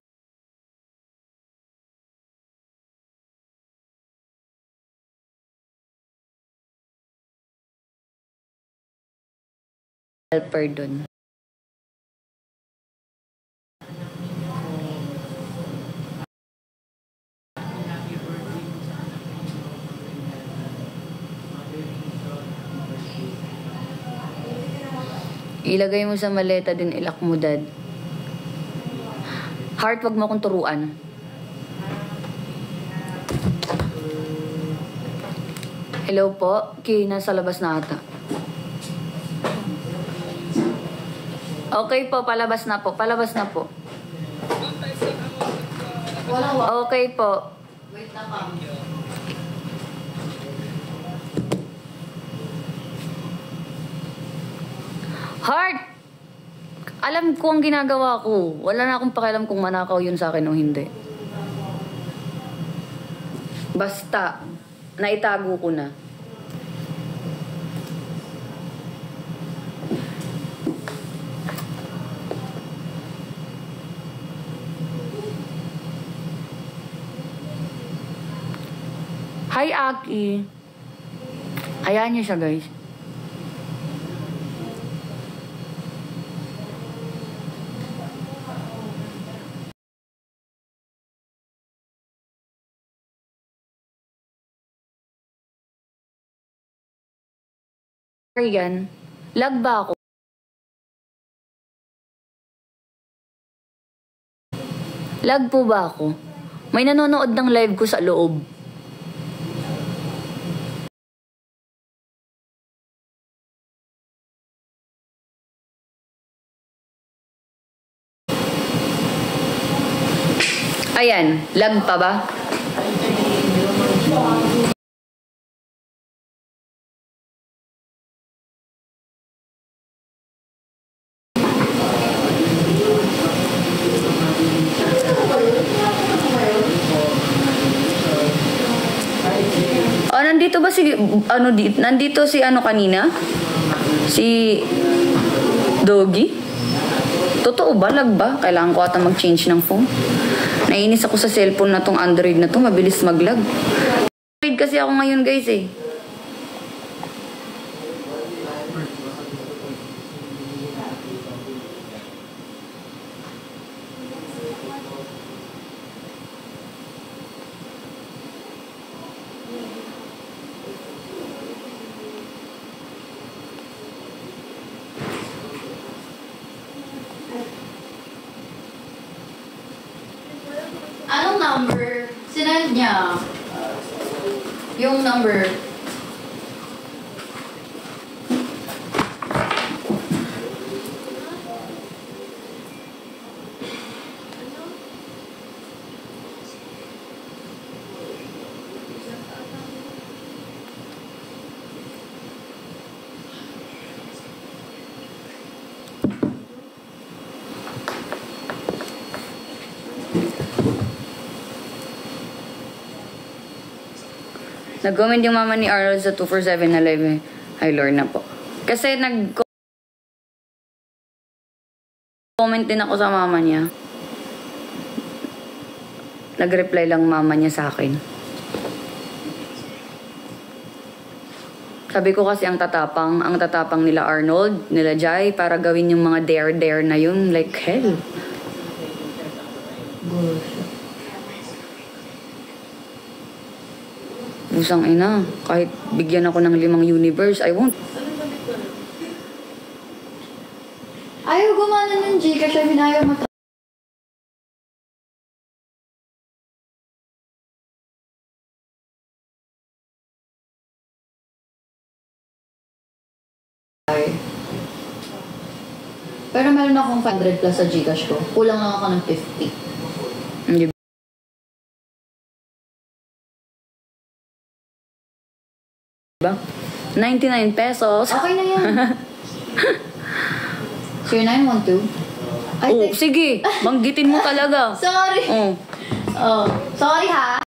Helper dun. Ilagay mo sa maleta din, ilak mo, Dad. Heart, wag mo akong turuan. Hello po? Nasa labas na ata. Okay po, palabas na po. Palabas na po. Okay po. Wait lang ka. Heart! Alam ko ang ginagawa ko. Wala na akong pakialam kung manakaw yun sa akin o hindi. Basta, naitago ko na. Hi, Aki. Hayaan niyo siya, guys. Yan. Lag ba ako? Lag po ba ako? May nanonood ng live ko sa loob. Ayan, lag pa ba? Oh, nandito ba si nandito si kanina? Si Doggy? Totoo ba? Lag ba? Kailangan ko ata mag-change ng phone. Nainis ako sa cellphone na tong Android na to. Mabilis mag-lag. Android kasi ako ngayon, guys, eh. Anong number? Sinend niya. Yung number. Nag-comment yung mama ni Arnold sa 247 na live eh. Hi, Lorna po. Kasi nag-comment din ako sa mama niya. Nag-reply lang mama niya sa akin. Sabi ko kasi ang tatapang nila Arnold, nila Jai, para gawin yung mga dare na yun. Like hell. Busang ina. Kahit bigyan ako ng 5 universe, I won't. Ayaw gumana ng Gcash, I mean, ayaw mata. Pero meron akong 500 plus sa Gcash ko. Kulang lang ako ng 50. Hindi ba? 99 pesos. Okay na yan. 0912. Ay, Oh, sige. Banggitin mo talaga. sorry. Oh. Oh, sorry ha.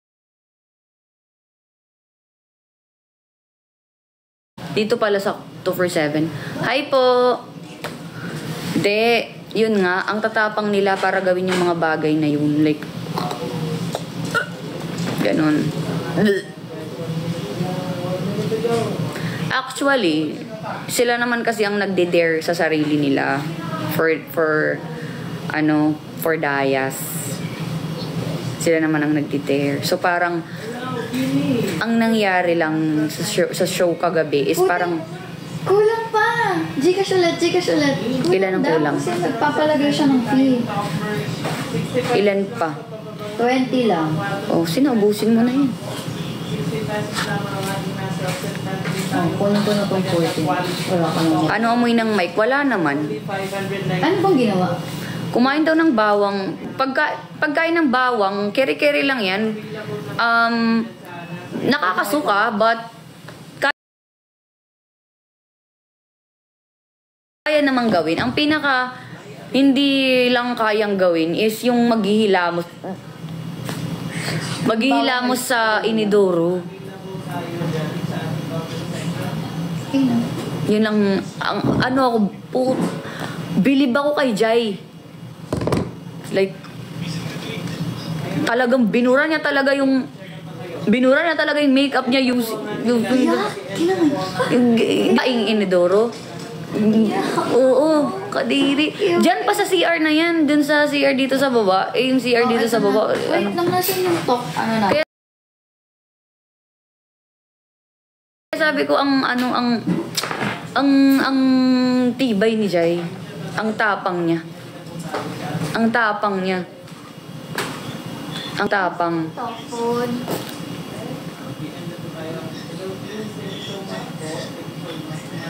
Dito pala sa 247. Hi po. De, yun nga, ang tatapang nila para gawin yung mga bagay na yun. Like, ganon. Actually, sila naman kasi ang nagde-dare sa sarili nila for Dayas. Sila naman ang nagde-dare. So parang ang nangyari lang sa show kagabi is parang Kulang pa. Gcash ulit. Ilan ang kulang? Kasi nagpapalagay siya ng fee. ilan pa. 20 lang. Oh, sinaubusin mo na yun. Oh, kunin ko na itong 40. Wala ka naman. Ano amoy ng mic? Wala naman. Ano bang ginawa? Kumain daw ng bawang. Pagkain ng bawang, keri-keri lang yan. Nakakasuka, but kaya namang gawin. Ang pinaka hindi lang kayang gawin is yung maghihilamos sa inidoro. Yun ang ano ako bilib ako kay Jai. Like talagang binura niya talaga yung makeup niya yung inidoro. Oo, kadiri. Diyan pa sa CR na yan. Dun sa CR dito sa baba. Yung CR dito sa baba. Wait lang, nasin yung talk. Ano na? Kaya sabi ko ang tibay ni Jai. Ang tapang niya. Ang tapang. Tapon.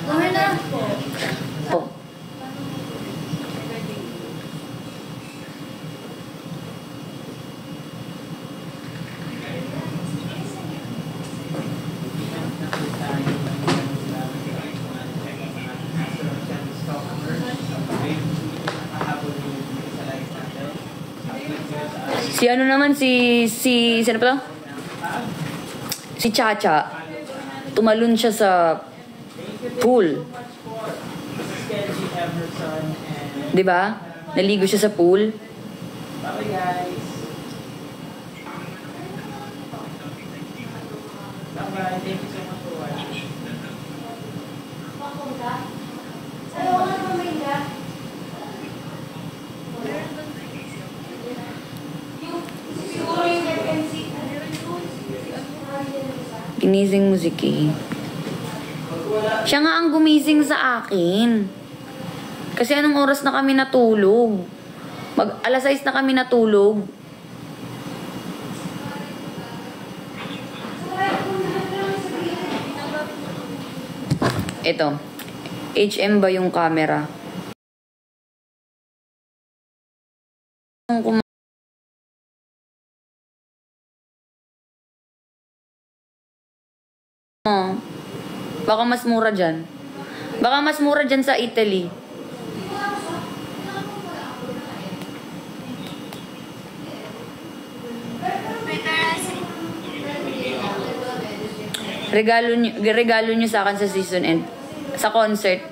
Gawin na. Oh. Si ano naman sino pa to? Si Chacha. Tumalon siya sa pool. 'Di ba? Naligo siya sa pool. Bye guys. Bye. Thank you so much for watching. Ginising mo si Kay. Siya nga ang gumising sa akin. Kasi anong oras na kami natulog? Alas 6 na kami natulog. Ito. HM ba yung camera? Baka mas mura dyan. Baka mas mura dyan sa Italy. regalo nyo sa akin sa season end. Sa concert.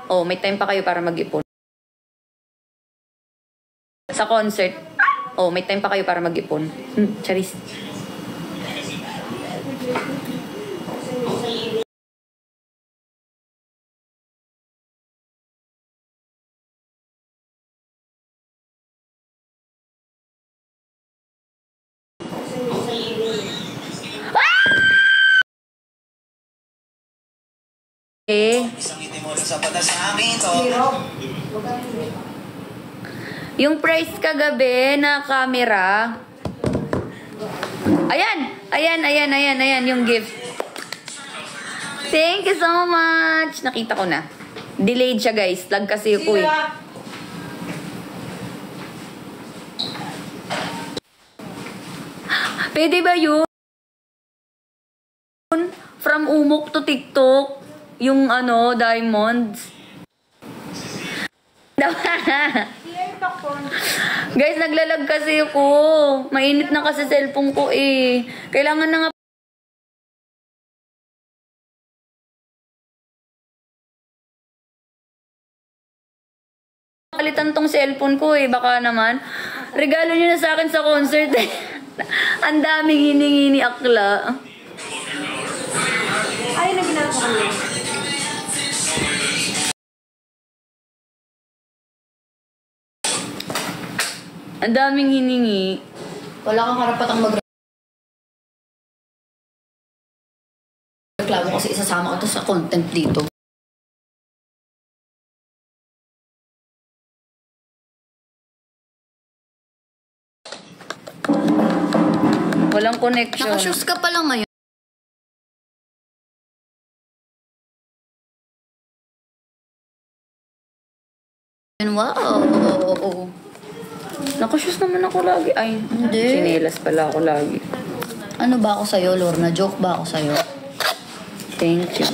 Oh, may time pa kayo para mag-ipon. Sa concert. Oh, may time pa kayo para mag-ipon. Charis. Yung price kagabi na camera. Ayan, yung gift. Thank you so much. Nakita ko na. Delayed siya, guys. Lag kasi ako eh. Pwede ba yun? From Umok to TikTok. Yung diamonds. Guys, naglalag kasi ako. Mainit na kasi cellphone ko eh. Kailangan na nga palitan tong cellphone ko eh. Baka naman. Regalo nyo na sa akin sa concert eh. Ang daming hiningi ni Akla. Ay, naginagawa ko niya. Ang daming hiningi. Wala kang karapatang reklamo kasi isasama ko to sa content dito. Walang connection. Nakashoes ka pa lang ngayon. Wow. Nakashoes naman ako lagi. Ay, Hindi. Chinelas pala ako lagi. Ano ba ako sa'yo, Lorna? Joke ba ako sa'yo? Thank you.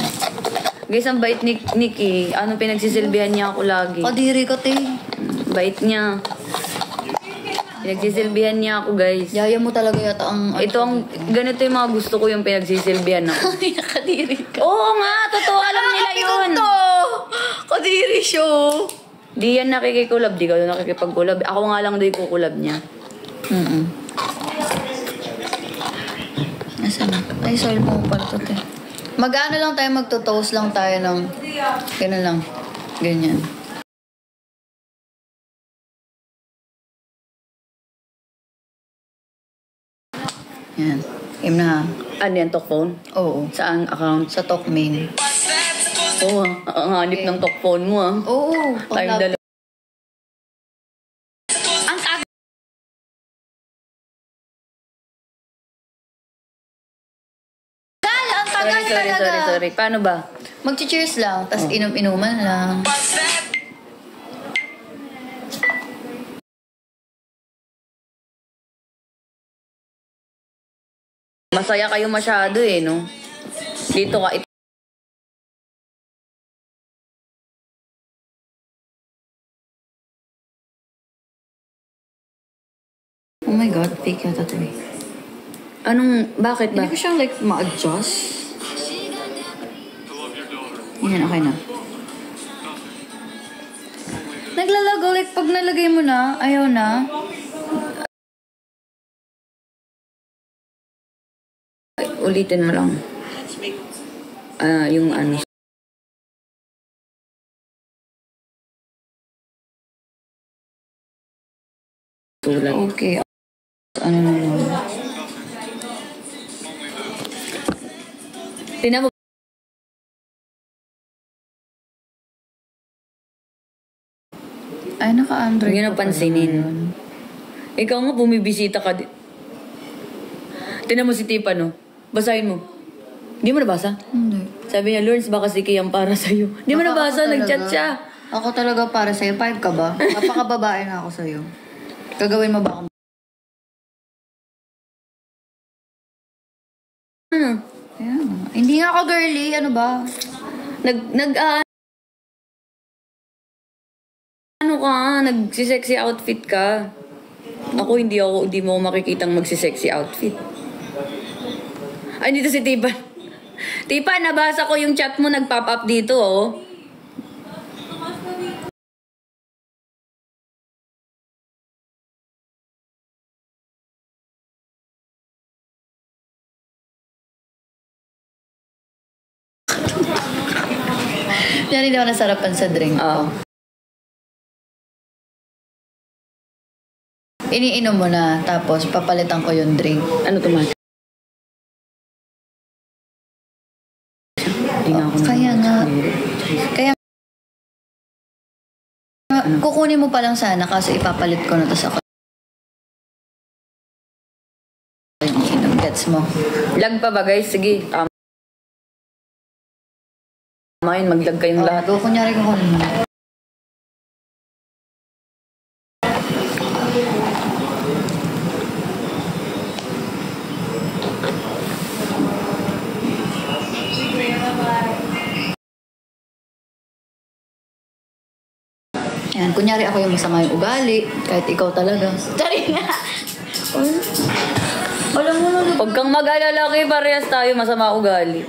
Guys, ang bait ni Nikki. Anong pinagsisilbihan niya ako lagi? Kadiri ka, te. Bait niya. Pinagsisilbihan niya ako, guys. Yaya mo talaga yata ang... Ganito yung mga gusto ko yung pinagsisilbihan ako. Kadiri ka. Oo nga, totoo. Alam nila yun. Kadiri siya. Di yan nakikikulab. Di ka doon nakikipagkulab. Ako nga lang doon kukulab niya. Nasaan na? Ay, sorry mo pala to, te. Mag-ano lang tayo, magto-toast lang tayo ng... Ganun lang. Ganyan. Yan. Game na ha. Ano yan, talk phone? Oo. Saan account? Sa talk main. Oo, ang hanip ng talk phone mo ah. Oo. Time dalawa. Ang tag... Ang tagal talaga. Sorry. Paano ba? Mag-cheers lang, tas inom-inuman lang. Masaya kayo masyado eh, no? Dito ka, Oh my God, fake yata to eh. bakit ba? Hindi ko siyang like ma-adjust. Yan, okay na. Naglalago, like pag nalagay mo na, ayaw na. Ulitin mo lang. Yung ano. Sulat. Okay. Ano na lang. Tingnan mo. Ay, naka-Android. Hindi na pansinin. Ikaw nga, bumibisita ka din. Tingnan mo si Tipa, no? Basahin mo. Hindi mo nabasa? Hindi. Sabi niya, Lawrence, baka si Kiyang para sa'yo. Hindi mo nabasa, nag-chat siya. Ako talaga para sa'yo. 5 ka ba? Napakababae na ako sa'yo. Gagawin mo ba ako? Ano? Ayan. Hindi nga ako girly. Ano ba? Ano ka? Nagsi-sexy outfit ka. Ako, hindi mo ako makikitang magsi-sexy outfit. Ay, dito si Tipan. Tipa, nabasa ko yung chat mo, nag-pop up dito, oh. Yan hindi ako nasarapan sa drink. Oo. Iniinom mo na, tapos papalitan ko yung drink. Ano to, man? Hindi nga ako Kaya nga. Kaya kukunin mo pa lang sana kaso ipapalit ko na to sa iniinom. Gets mo? Lag pa ba, guys? Sige. Tama yun, maglag kayong lahat. Go, kunyari kukunin mo. Yan, kunyari ako yung masama yung ugali, kahit ikaw talaga. Sorry nga. Alam mo na. Huwag kang mag-alala kay parehas tayo, masama ugali.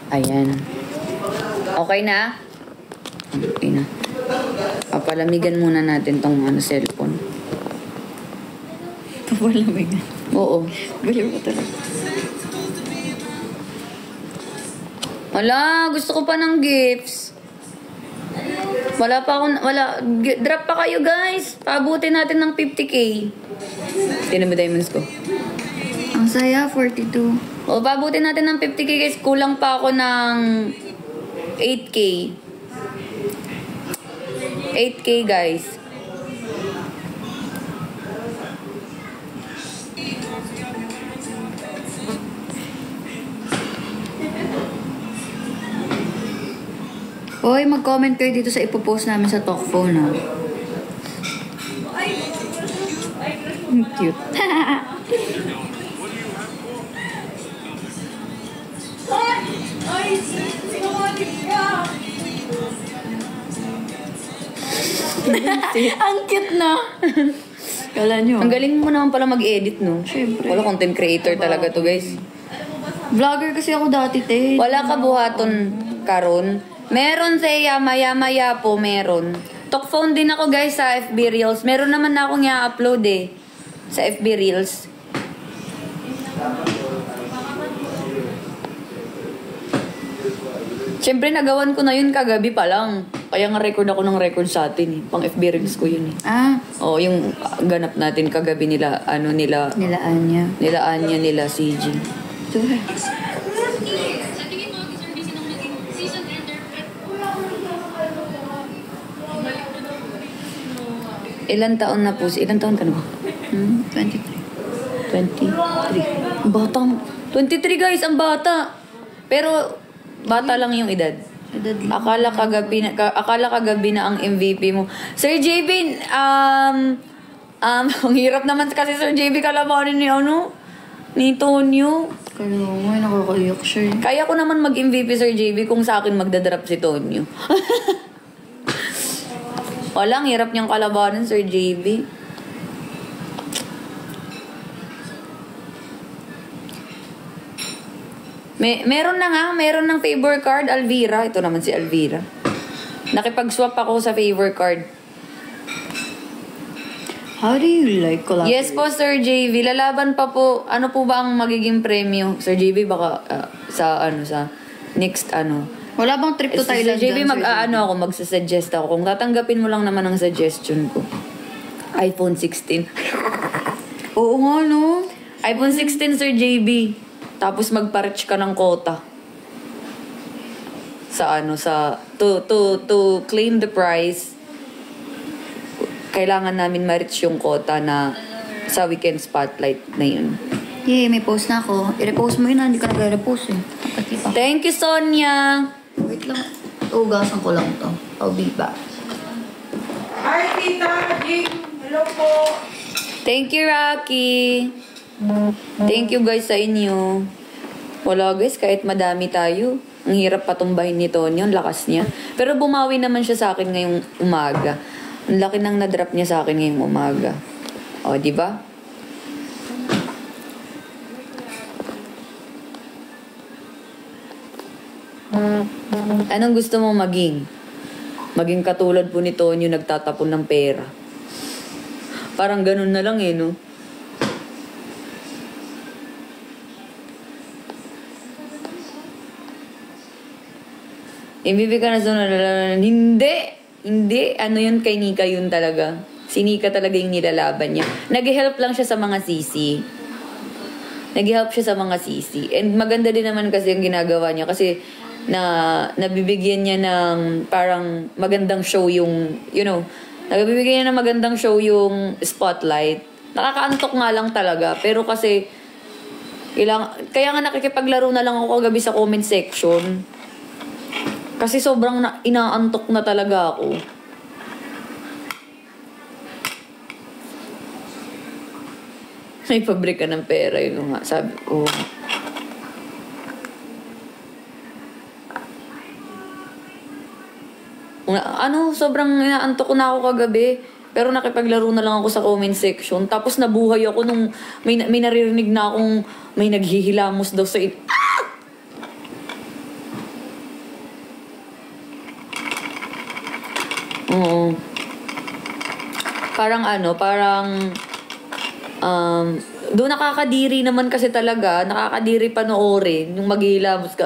Ayan. Okay na? Okay na. Papalamigan muna natin tong cellphone. Papalamigan. Oo. Baliw ko talaga. Wala, gusto ko pa ng gifts. Wala pa akong, drop pa kayo guys. Paabutin natin ng 50k. Tinan mo diamonds ko. Ang saya, 42. O, paabutin natin ng 50k guys. Kulang pa ako ng 8k. 8k guys. Hoy, mag-comment kayo dito sa ipopost namin sa Talkphone, ha? Cute. Ang cute na. Kala nyo. Ang galing mo naman pala mag-edit, no? Siyempre. Wala, content creator talaga to, guys. Vlogger kasi ako dati, te. Wala ka buhaton karon. Meron siya, maya-maya po, meron. Talkphone din ako, guys, sa FB Reels. Meron naman na akong i-upload, eh. Sa FB Reels. Siyempre, nagawan ko na yun kagabi pa lang. Kaya nga record ako ng record sa atin, eh. Pang FB Reels ko yun, eh. Ah, Oo, yung ganap natin kagabi nila, nila nilaan niya. Anya, nila CG. Tuloy. Ilan taon na po? Ilan taon ka na ba? 23. 23. Batang. 23 guys, ang bata. Pero, bata lang yung edad. Edad lang. Akala kagabi na ang MVP mo. Sir JB, ang hirap naman kasi Sir JB kalabanin ni Tonyo. Kala mo, nakakaiyak siya. Kaya ko naman mag-MVP Sir JB kung sa akin magdadrop si Tonyo. Walang hirap niyang kalabanin Sir JB. Meron ng favor card, Alvira. Ito naman si Alvira. Nakipag-swap ako sa favor card. How do you like collaborate? Yes po, Sir JV. Lalaban pa po. Ano po ba ang magiging premyo? Sir JV, baka sa next Wala bang trip to Thailand? Sir JV, dyan, Sir ako, magsasuggest ako. Kung tatanggapin mo lang naman ang suggestion ko. iPhone 16. Oo nga, no? iPhone 16, Sir JB. Tapos magpa-reach ka ng quota. to claim the prize, kailangan namin ma-reach yung quota na sa weekend spotlight na yun. Yay, may post na ako. I-repost mo yun hindi ka nag-repost eh. Pati pa. Thank you, Sonia! Wait lang. Ugasan ko lang to. I'll be back. Hi, Tita Jing. Hello po. Thank you, Rocky! Thank you guys sa inyo. Wala guys, kahit madami tayo. Ang hirap patumbahin ni Tonyo, ang lakas niya. Pero bumawi naman siya sa akin ngayong umaga. Ang laki nang na-drop niya sa akin ngayong umaga. O, di ba? Anong gusto mo maging? Maging katulad po ni Tonyo nagtatapon ng pera. Parang ganun na lang eh, no? Ibibig ka na sa Hindi. Ano yun kay Nika yun talaga. Si Nika talaga yung nilalaban niya. Nag-help lang siya sa mga sisi. Nag-help siya sa mga sisi. And maganda din naman kasi yung ginagawa niya. Kasi nabibigyan niya ng parang magandang show yung, nabibigyan niya ng magandang show yung spotlight. Nakakaantok nga lang talaga. Pero kasi, kaya nga nakikipaglaro na lang ako kagabi sa comment section. Kasi sobrang inaantok na talaga ako. May pabrika ng pera yun nga. Sabi ko. Sobrang inaantok na ako kagabi. Pero nakipaglaro na lang ako sa comment section. Tapos nabuhay ako nung may naririnig na akong may naghihilamos daw sa Oo. Parang doon nakakadiri naman kasi talaga, nakakadiri panoorin, yung maghihilamos ka.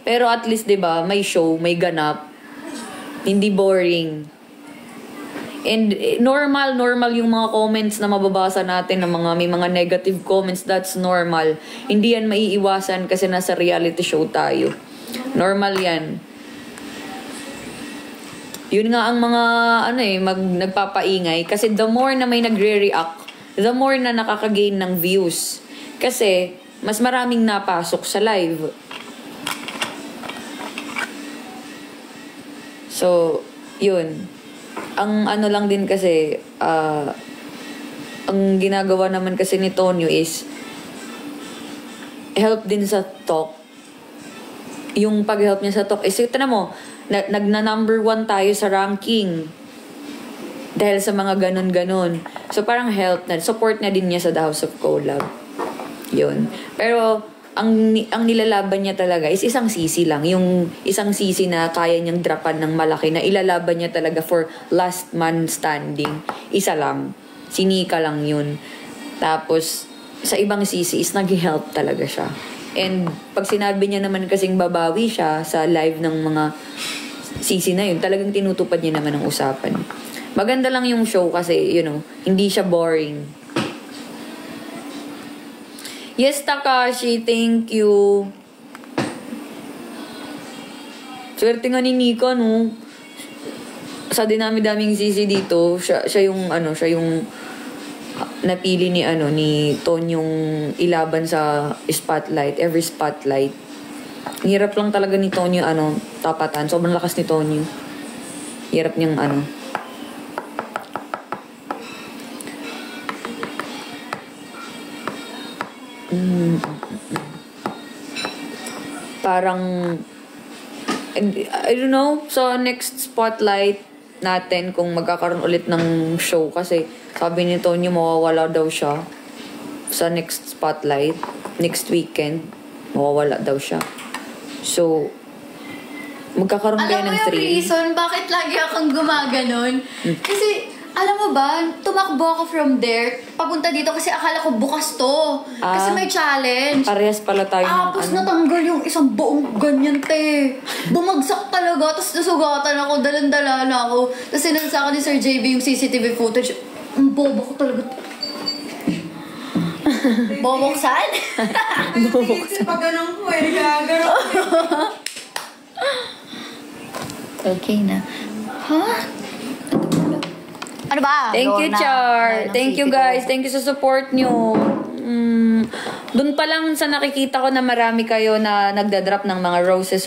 Pero at least, 'di ba, may show, may ganap. Hindi boring. And normal yung mga comments na mababasa natin ng may mga negative comments, that's normal. Hindi yan maiiwasan kasi nasa reality show tayo. Normal yan. Yun nga ang mga nagpapaingay kasi the more na may nagre-react, the more na nakakagain ng views. Kasi mas maraming napasok sa live. So, yun. Ang lang din kasi, ang ginagawa naman kasi ni Tonyo is help din sa talk. Yung pag-help niya sa talk is, ito na mo, nagna-number 1 tayo sa ranking. Dahil sa mga ganon-ganon. So, parang help na, support na din niya sa The House of Collab. Yun. Pero, ang nilalaban niya talaga is isang sisi lang. Yung isang sisi na kaya niyang drapan ng malaki na ilalaban niya talaga for last man standing. Isa lang. Si Nika lang yun. Tapos, sa ibang sisi is nag-help talaga siya. And pag sinabi niya naman kasing babawi siya sa live ng mga sisi na yun, talagang tinutupad niya naman ang usapan. Maganda lang yung show kasi, hindi siya boring. Yes, Takashi, thank you. Swerte nga ni Nika, no? Sa dinami-daming sisi dito, siya yung napili ni Tonyong ilaban sa spotlight, every spotlight. Hirap lang talaga ni Tonyo, tapatan. Sobrang lakas ni Tonyo. Hirap niyang, parang, I don't know, sa next spotlight natin kung magkakaroon ulit ng show kasi sabi ni Tonyo mawawala daw siya sa next spotlight, next weekend, mawawala daw siya. So, magkakaroon kaya ng 3. Alam mo yung reason bakit lagi akong gumaganon? Kasi, alam mo ba, tumakbo ako from there, papunta dito kasi akala ko bukas to. Kasi may challenge. Parehas pala tayo ng Tapos natanggal yung isang buong ganyan, te. Bumagsak talaga, tapos nasugatan ako, dalan-dala na ako. Tapos sinan sa akin ni Sir JB yung CCTV footage. Ang bobo ko talaga. Boboksan? Boboksan. Pag ganun ko gagano ko Okay na. Ha? Ano ba? Thank you, Lorna. Char. Ayan ang Thank you, city ko. guys. Thank you sa support nyo. Doon pa lang sa nakikita ko na marami kayo na nagdadrop ng mga roses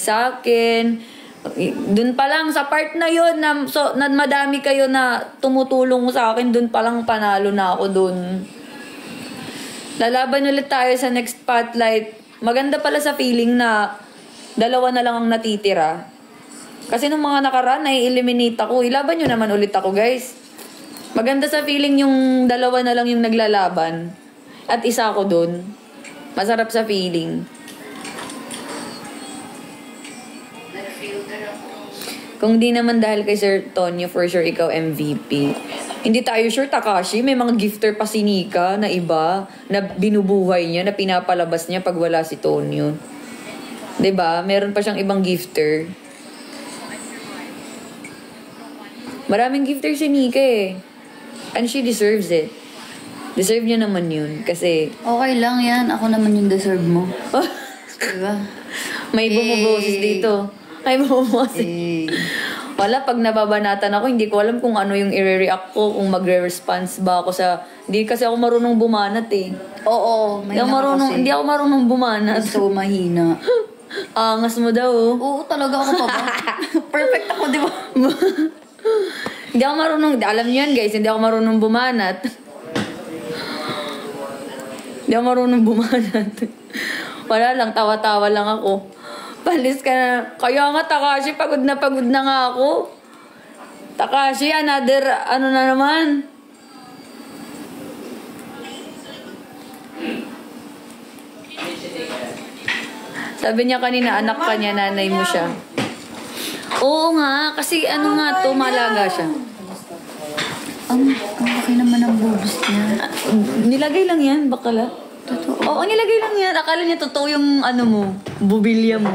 sa akin. Doon pa lang sa part na yun na madami kayo na tumutulong sa akin, doon pa lang panalo na ako doon. Lalaban ulit tayo sa next spotlight. Maganda pala sa feeling na dalawa na lang ang natitira. Kasi nung mga nakaraan, nai-eliminate ako. Ilaban nyo naman ulit ako, guys. Maganda sa feeling yung dalawa na lang yung naglalaban. At isa ako dun. Masarap sa feeling. Kung di naman dahil kay Sir Tonyo, for sure ikaw MVP. Hindi tayo sure, Takashi. May mga gifter pa si Nika na iba na binubuhay niya, na pinapalabas niya pag wala si Tonyo. 'Di ba? Meron pa siyang ibang gifter. Maraming gifter si Nika eh. And she deserves it. Deserve niya naman yun. Kasi, Okay lang yan. Ako naman yung deserve mo. Diba? may bumuboses dito. May bumuboses. Eh. Wala, pag nababanatan ako, hindi ko alam kung ano yung i-react ko, kung magre-response ba ako sa... Hindi kasi ako marunong bumanat eh. Oo, may Hindi ako marunong bumanat. Gusto ko mahina. Angas mo daw. Oo, talaga ako pa ba? Perfect ako, di ba? Hindi ako marunong... Alam niyo yan guys, hindi ako marunong bumanat. Hindi ako marunong bumanat. Wala lang, tawa-tawa lang ako. Palis ka na. Kaya nga, Takashi, pagod na nga ako. Takashi, another, ano na naman. Sabi niya kanina, anak ka niya, nanay mo siya. Oo nga, kasi ano nga to, malaga siya. Ang laki naman ng boobs niya. Nilagay lang yan, bakala. Totoo. Oo, nilagay lang yan. Akala niya totoo yung ano mo, bubilya mo.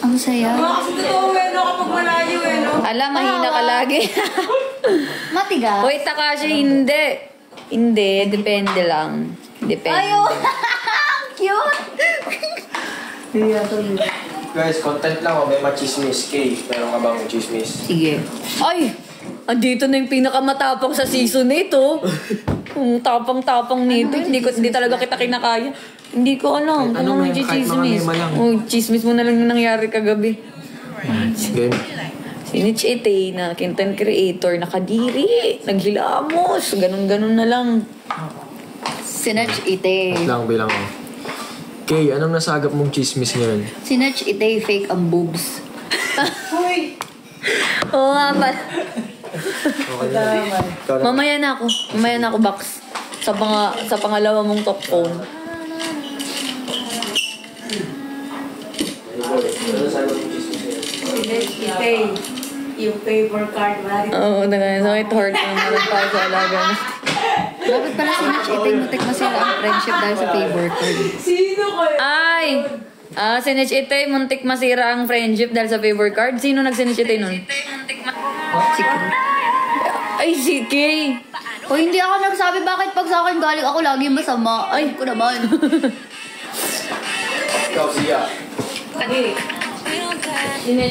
Ang saya. Kasi totoo eh, no? Kapag malayo eh, no? Alam, mahina ka lagi. Matigas. Hoy, Takashi, hindi. Hindi, depende lang. Depende. Ayo! Cute! Guys, content lang may machismis. Kay, meron ka bang chismis? Sige. Ay! Andito na yung pinakamatapang sa season nito. Ang tapang-tapang nito. Hindi talaga kita kinakaya. Hindi ko alam. Kahit Ano ano yung yan, kahit mga chismis? mema lang. Oh, chismis mo na lang yung nangyari kagabi. Game. Si Nitch Ete na content creator, nakadiri, naghilamos, ganun-ganun na lang. Sinatch ite. Lang, bilang ko. Kay, anong nasagap mong chismis ngayon? Sinatch ite, fake ang boobs. Oo nga pala. Okay na. Ikaw na. Mamaya na ako, Box. Sa pangalawa mong top phone. Ano nasagap mong chismis ngayon? Pay. Yung favor card, mari. Oo, sakit heart na naman tayo sa alaga na. Bakit pala sinatch ite, mutik na sila ang friendship dahil sa favor card? Sino kayo? Ay! Sinitch Ite, muntik masira ang friendship dahil sa favor card. Sino nag-sinitch Ite nun? Secret. Ay, si Kay! O hindi ako nagsabi bakit pag sa akin galing ako lagi masama. Ay, ko naman. Ikaw, siya.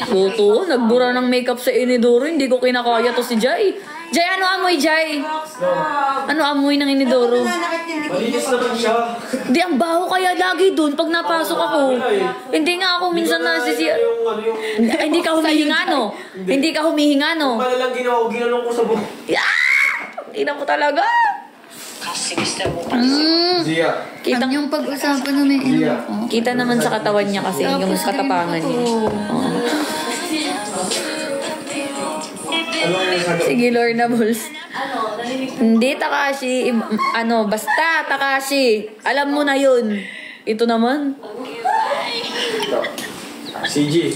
Buto, nagbura ng makeup sa inidoro. Hindi ko kinakaya to si Jai. Jai, ano amoy, Jai? Ano amoy ng inidoro? Malinis naman siya. Di, ang baho kaya lagi dun pag napasok ako. Hindi nga ako minsan nasisiya. Hindi ka humihinga, no? Hindi ka humihinga, no? Pala lang ginawa ko, ginanong ko sa buhok. Hindi na mo talaga. Zia. Kita, Yung pag-usapan na may Zia. kita naman sa katawan niya kasi yung katapangan niya. Oo. Anong nasagap? Sige, Lorna Bulls. Hindi, Takashi. Basta, Takashi. Alam mo na yun. Ito naman. Ikaw. CG.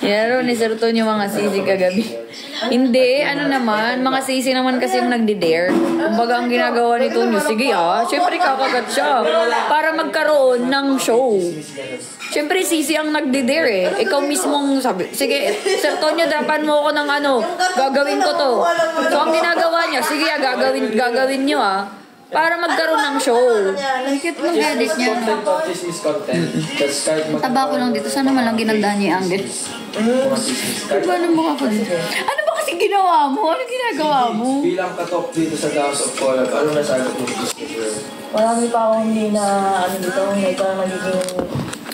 Yaro ni Sir Ton yung mga sisi kagabi. Hindi, mga sisi naman kasi yung nagdi-dare. Kumbaga ang ginagawa ni Tonyo, sige syempre kakagat siya. Para magkaroon ng show. Syempre sisi ang nagdi-dare eh. Ikaw mismong sabi, sige, Sir Tonyo, dapan mo ako ng gagawin ko to. So ang ginagawa niya, sige gagawin niyo Para magkaroon ng show. Cute lang edit niya. Content to chismis content. Tapos kahit Taba ko lang dito. Sana man lang ginagdahan niya yung angle. mga chismis. Ano ba ang mukha ko dito? Ano ba kasi ginawa mo? Ano ginagawa mo? Bilang katok dito sa House of Collab, ano nasagot mo dito? Marami pa akong hindi na, dito, hindi pa nagiging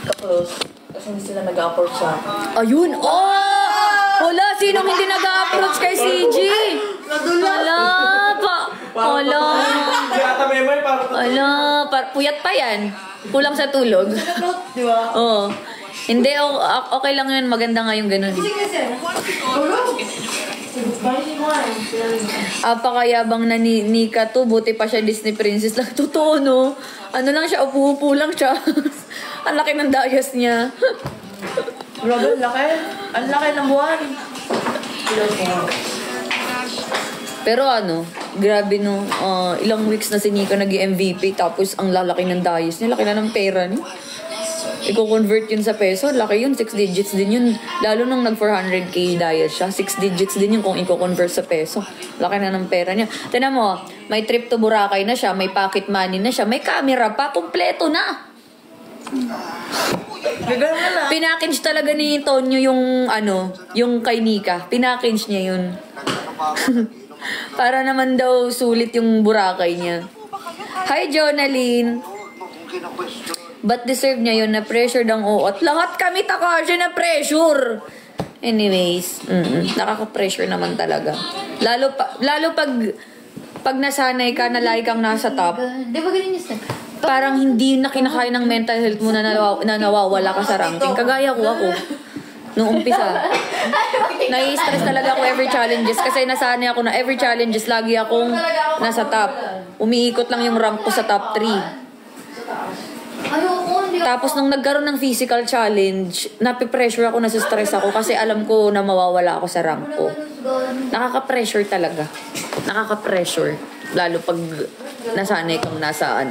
ka-close. Kasi hindi sila nag-approach sa akin. Ayun! Oh! Wala! Sinong hindi nag-approach kay CG? Wala! Wala! Di ata memory parang Wala! Puyat pa yan. Kulang sa tulog. Di ba? Oo. Hindi, okay lang yun. Maganda nga yung ganun. Apakayabang na ni Nika to. Buti pa siya Disney princess lang. Totoo, no? Ano lang siya, upo-upo lang siya. Ang laki ng dayas niya. Grabe, ang laki. Ang laki ng buwan. Pero ano, grabe no, ilang weeks na si Nika nag-MVP tapos ang lalaki ng dayas niya, laki na ng pera niya. Iko-convert yun sa peso, laki yun, 6 digits din yun. Lalo nung nag-400k dayas siya, 6 digits din yun kung iko-convert sa peso. Laki na ng pera niya. Tignan mo, may trip to Boracay na siya, may pocket money na siya, may camera pa, kompleto na. Gagano na lang. Pinackage talaga ni Tonyo yung yung kay Nika. Pinackage niya yun. Para naman daw sulit yung Boracay niya. Hi, Jonaline. But deserve niya yun na pressure ng uot. Lahat kami Takashi na pressure. Anyways, nakaka-pressure naman talaga. Lalo pag nasanay ka na lagi kang nasa top, Di ba ganyan yung step? parang hindi na kinakaya ng mental health mo na nawawala ka sa ranking. Kagaya ko ako. Noong umpisa. Nai-stress talaga ako every challenges kasi nasanay ako na every challenges lagi akong nasa top. Umiikot lang yung rank ko sa top 3. Ayoko, hindi Tapos nung nagkaroon ng physical challenge, napipressure ako, nasa-stress ako kasi alam ko na mawawala ako sa rank ko. Nakaka-pressure talaga. Nakaka-pressure. Lalo pag nasanay kang nasa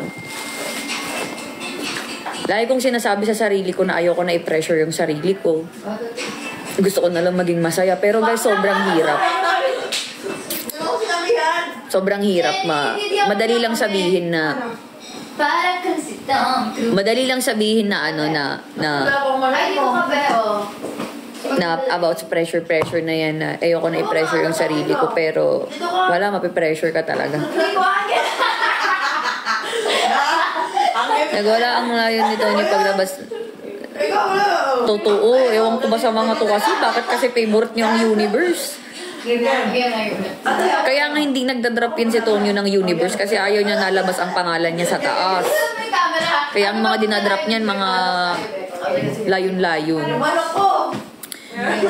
Lagi kong sinasabi sa sarili ko na ayoko na i-pressure yung sarili ko. Gusto ko na lang maging masaya. Pero guys, sobrang hirap. Sobrang hirap. Madali lang sabihin na Para kasi Tom Cruise. madali lang sabihin na Ay, di ko kabe, oh. na about sa pressure na yan na ayoko na i-pressure yung sarili ko pero wala, mapipressure ka talaga. Hindi ko agad. Nagwala ang layon nito niya paglabas. Totoo, ewan ko ba sa mga to kasi bakit kasi favorite niyo ang universe. Kaya nga hindi nagdadrop yun si Tonyo ng universe kasi ayaw niya nalabas ang pangalan niya sa taas. Kaya ang mga dinadrop niyan mga layon-layon.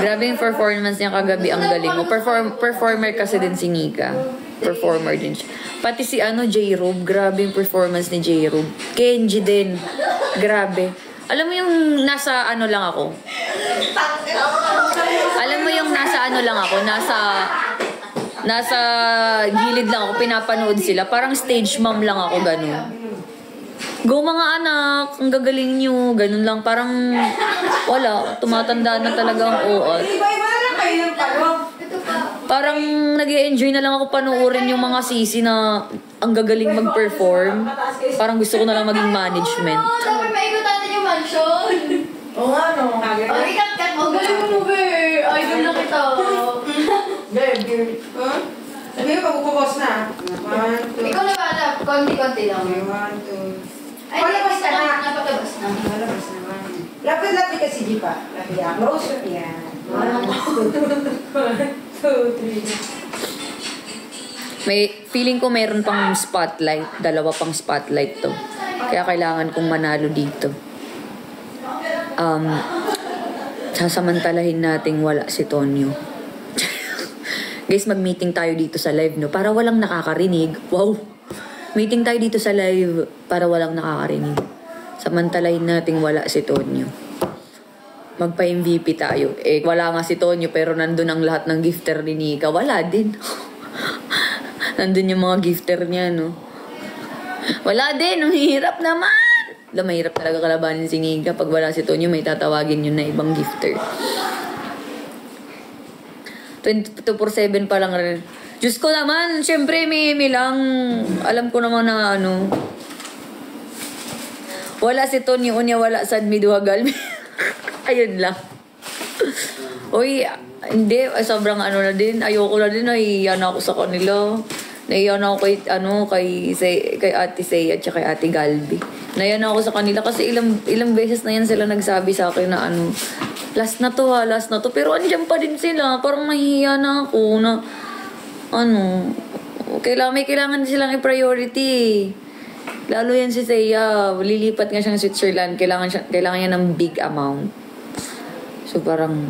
Grabe yung performance niya kagabi, ang galing mo. Performer kasi din si Nika. Performer din siya. Pati si J-Rob, grabe yung performance ni J-Rob. Kenji din. Grabe. Alam mo yung nasa lang ako? Alam mo yung nasa lang ako? Nasa gilid lang ako, pinapanood sila. Parang stage mom lang ako, ganun. Go mga anak, ang gagaling nyo, ganun lang. Parang wala, tumatanda na talaga ang uot. Iba-iba na lang kayo ng palo. Parang nag-e-enjoy na lang ako panoorin yung mga sisi na ang gagaling mag-perform. Parang gusto ko na lang maging management. Dapat maikot natin yung mansion. Oo nga, no. Oh, ikat-kat mo. Galing mo, be. Idol na kita. Babe, Huh? Sabi mo, pagpupos na. 1, 2, Ikaw na bala. Konti-konti lang. 1, 2. Ay, Palabas hindi ka na. Napakabas na. Malabas naman. Lapit-lapit ka si Jipa. Lapit yan. Close. Yan. 1, 2, 3. May feeling ko meron pang spotlight. Dalawa pang spotlight to. Kaya kailangan kong manalo dito. Sasamantalahin nating wala si Tonyo. Guys, mag-meeting tayo dito sa live, no? Para walang nakakarinig. Wow! Meeting tayo dito sa live para walang nakakarinig. Samantalahin nating wala si Tonyo. Magpa-MVP tayo. Wala nga si Tonyo pero nandun ang lahat ng gifter ni Nika. Wala din. Nandun yung mga gifter niya, no? Wala din. Ang hirap naman. Mahirap talaga kalabanin si Nika. Pag wala si Tonyo, may tatawagin yun na ibang gifter. 24/7 pa lang Diyos ko naman, syempre may lang. Alam ko naman na ano. Wala si Tony Unya, wala sad miduhagal. Ayun lang. Uy, hindi, sobrang ano na din. Ayoko na din, nahihiyan ako sa kanila. Nahihiyan ako kay Ate Say at kay Ate Galbi. Nahihiyan ako sa kanila kasi ilang beses na yan sila nagsabi sa akin na ano, last na to. Pero andyan pa din sila. Parang nahihiyan na ako na ano, kailangan silang i-priority. Lalo yan si Seiya, lilipat nga siyang Switzerland, kailangan niya ng big amount. So parang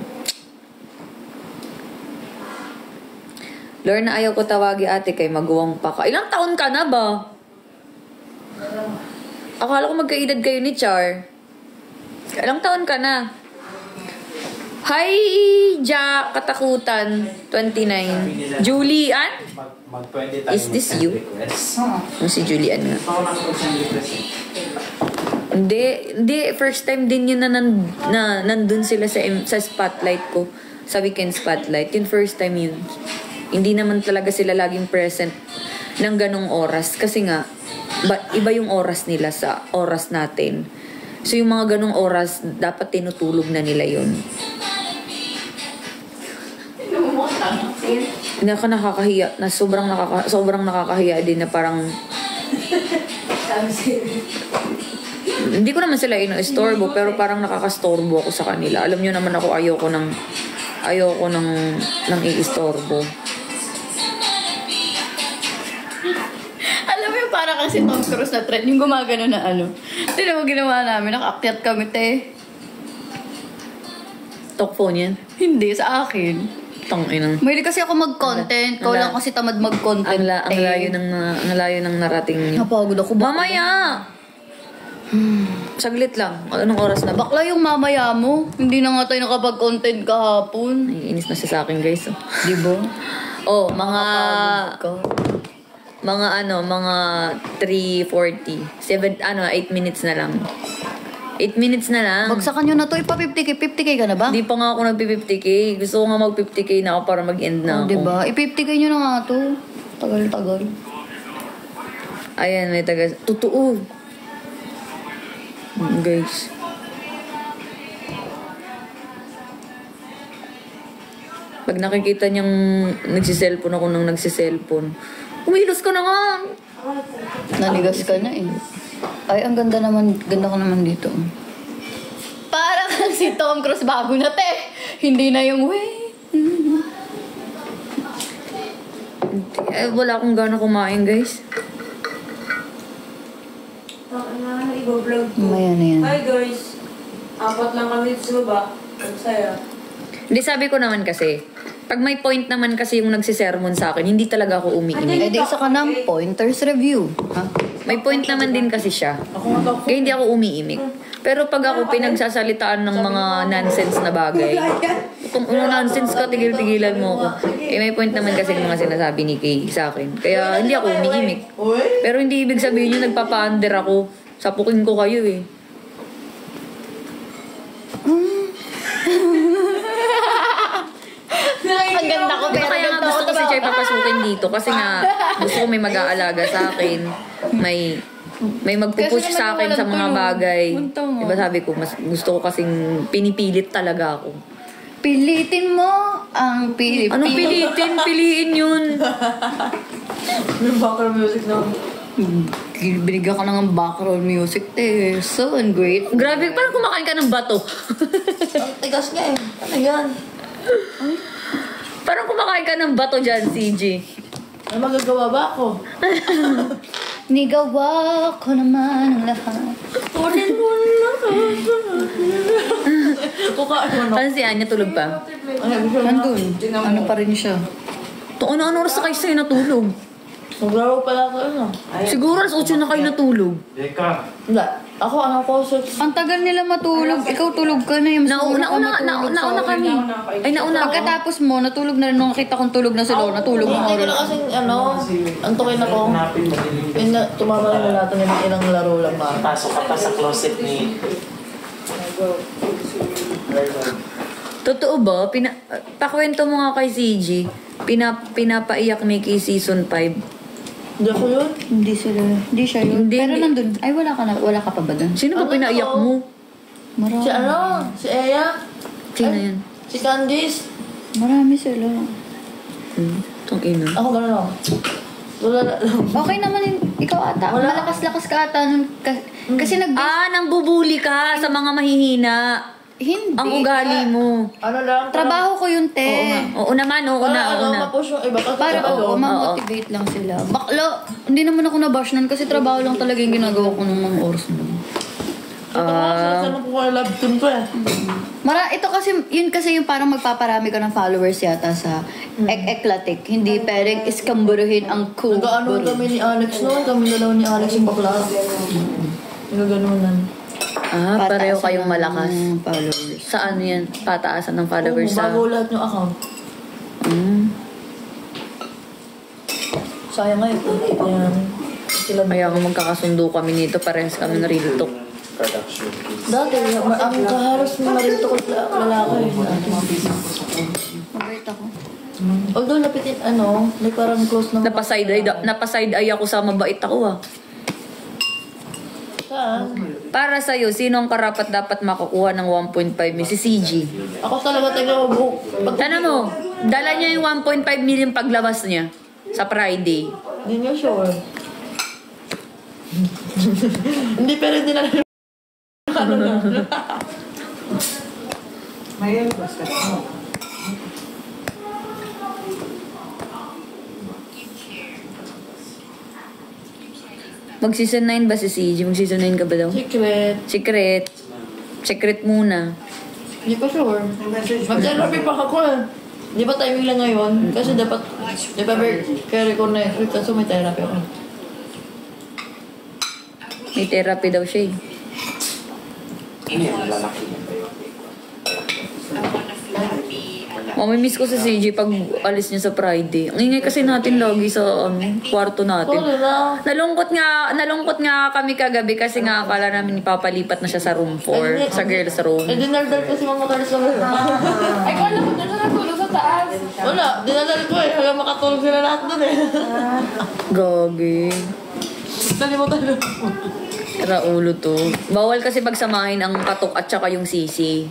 Lorna, ayaw ko tawagi ate kay maguwang pa ka. Ilang taon ka na ba? Akala ko magkaedad kayo ni Char. Ilang taon ka na? Hi, Ja Katakutan, 29. Julian? Mag-20 tayo. Is this you? Yung si Julian nga. Ako lang mag-send request. Hindi. First time din yun na nandun sila sa spotlight ko. Sa weekend spotlight. Yung first time yun. Hindi naman talaga sila laging present ng ganong oras. Kasi nga, iba yung oras nila sa oras natin. So yung mga ganong oras, dapat tinutulog na nila yun. Hindi ako nakakahiya na sobrang nakakahiya din na parang hindi ko naman sila ino-estorbo pero parang nakakastorbo ako sa kanila. Alam niyo naman ako ayoko nang i-istorbo. Alam mo yung parang kasi Tom Cruise na trend, yung gumagano na ano. Tignan mo ginawa namin, nakaakyat kami, te. Talk phone yan? Hindi, sa akin. Tangina. Mahilig kasi ako mag-content. Ikaw lang kasi tamad mag-content. Ang layo ng narating niyo. Napagod ako. Mamaya! Saglit lang. Anong oras na ba? Bakla yung mamaya mo. Hindi na nga tayo nakapag-content kahapon. Naiinis na siya sa akin, guys. Oh. Diba? Oh, mga Nakapagod ka. 3:40. 8 minutes na lang. 8 minutes na lang. Bagsakan nyo na to. Ipa 50k. 50k ka na ba? Hindi pa nga ako nag-50k. Gusto ko nga mag-50k na ako para mag-end na ako. Diba? I-50k nyo na nga to. Tagal-tagal. Ayan, may taga... Totoo. Guys. Pag nakikita niyang nagsiselfon ako nang nagsiselfon, umilos ka na nga. Nanigas ka na eh. Ay, ang ganda naman. Ganda ko naman dito. Parang si Tom Cruise bago na, te. Hindi na yung way. Wala akong gana kumain, guys. Ibo-vlog ko. Maya na yan. Hi guys. 4 lang kami sa baba. Ang saya. Hindi, sabi ko naman kasi, pag may point naman kasi yung nagsisermon sa akin, hindi talaga ako umiimik. Eh, di isa ka ng pointers review. Ha? May point naman din kasi siya. Kaya hindi ako umiimik. Pero pag ako pinagsasalitaan ng mga nonsense na bagay, kung nonsense ka, tigil-tigilan mo ako. Eh, may point naman kasi ng mga sinasabi ni Kay sa akin. Kaya hindi ako umiimik. Pero hindi ibig sabihin yun, nagpapa-under ako. Sapukin ko kayo eh. Ang ganda ko, pero Kaya nga gusto ko si Chay papasukin dito kasi nga gusto ko may mag-aalaga sa akin. May magpupush sa akin sa mga bagay. Diba sabi ko, mas gusto ko kasing pinipilit talaga ako. Pilitin mo ang Pilipino. Anong pilitin? Piliin yun. Yung background music na. Binigyan ka na ng background music, te. So great. Grabe, parang kumakain ka ng bato. Ang tigas niya eh. Ano yan? Parang kumakain ka ng bato dyan, CG. May magagawa ba ako? Nigawa ko naman ang lahat. Kukain mo no? Saan si Anya tulog pa? Nandun. Ano pa rin siya? Ano oras na kayo sa'yo natulog? Maglaro pala ako ano? Siguro alas 8 na kayo natulog. Deka. Wala. Ako 6. Ang tagal nila matulog. Ikaw tulog ka na. Yung Nauna kami. Ay, nauna ako. Pagkatapos mo, natulog na rin. Nung nakita kong tulog na si Lorna, natulog na Hindi ko ako. na kasing antukin ako. Hanapin madilim. Yun na, tumama na natin yung ilang laro lang ba? Pasok ka pa sa closet ni... Totoo ba? Pakwento mo nga kay CG. Pinapaiyak Mickey season 5. Hindi ako yun. Hindi sila. Hindi siya yun. Hindi, Pero hindi. nandun. Ay, wala ka pa ba dun? Sino ba Ano pinaiyak to? mo? Marami. Si ano? Si Eya? Sino Ay, yan? Si Candice? Marami sila. Ang ina. Ako gano'n ako. Wala na lang. Okay naman yun. Ikaw ata. Wala. Malakas-lakas ka ata nun. Kasi Nang bubuli ka sa mga mahihina. Hindi. Ang ugali mo. Ano lang? Trabaho ko yun, te. Oo nga. Oo naman, oo Para na, oo ano, na. ma-push yung iba. Kasi Para ano, ma-motivate lang sila. Bakla, hindi naman ako nabash nun kasi trabaho lang talaga yung ginagawa ko ng mga oras nun. Saan po kayo love team ko eh. Ito kasi, yun kasi yung parang magpaparami ka ng followers yata sa Eklatik. Hindi pwedeng iskamburuhin ang cool. Nag-ano kami ni Alex noon. Kami dalawa ni Alex yung bakla. Nagaganunan. Pareho kayong malakas. Followers. Sa ano yan? Pataasan ng followers sa... Bago lahat yung account. Sayang nga yun. Sila Kaya nga magkakasundo kami nito, parehas kami ng real talk. Production. dati, ang kahalos marito ko lalaki. Mabait ako. Although lapitin, like parang close na. Napaside eye ako sa mabait ako ah. Saan? Para sa'yo, sino ang karapat dapat makakuha ng 1.5 million? Si CG. Ako talaga taga buhok. Tanong mo, dala niya yung 1.5 million paglabas niya sa Friday. Hindi nyo sure. Hindi, pero hindi na ano na. Mayroon ba sa Mag-season 9 ba si CG? Mag-season 9 ka ba daw? Secret. Secret muna. Hindi pa sure. Mag-therapy pa ako eh. Di ba timing lang ngayon? Kasi dapat, di ba carry ko next week kasi may therapy ako. May therapy daw siya eh. Lalaki na ba yun? Mamimiss ko si CG pag alis niya sa Friday. Ang ingay kasi natin lagi sa kwarto natin. Sorry na. Nalungkot nga kami kagabi kasi nga akala namin ipapalipat na siya sa room 4, sa girls room. Eh, dinaldal ko si Mama Carlos sa ngayon. Ay, kala ko na natulog sa taas. Wala, dinaldal ko eh. Hanggang makatulog sila lahat dun eh. Gagi. Nalimutan na. Raulo to. Bawal kasi pagsamahin ang katok at saka yung sisi.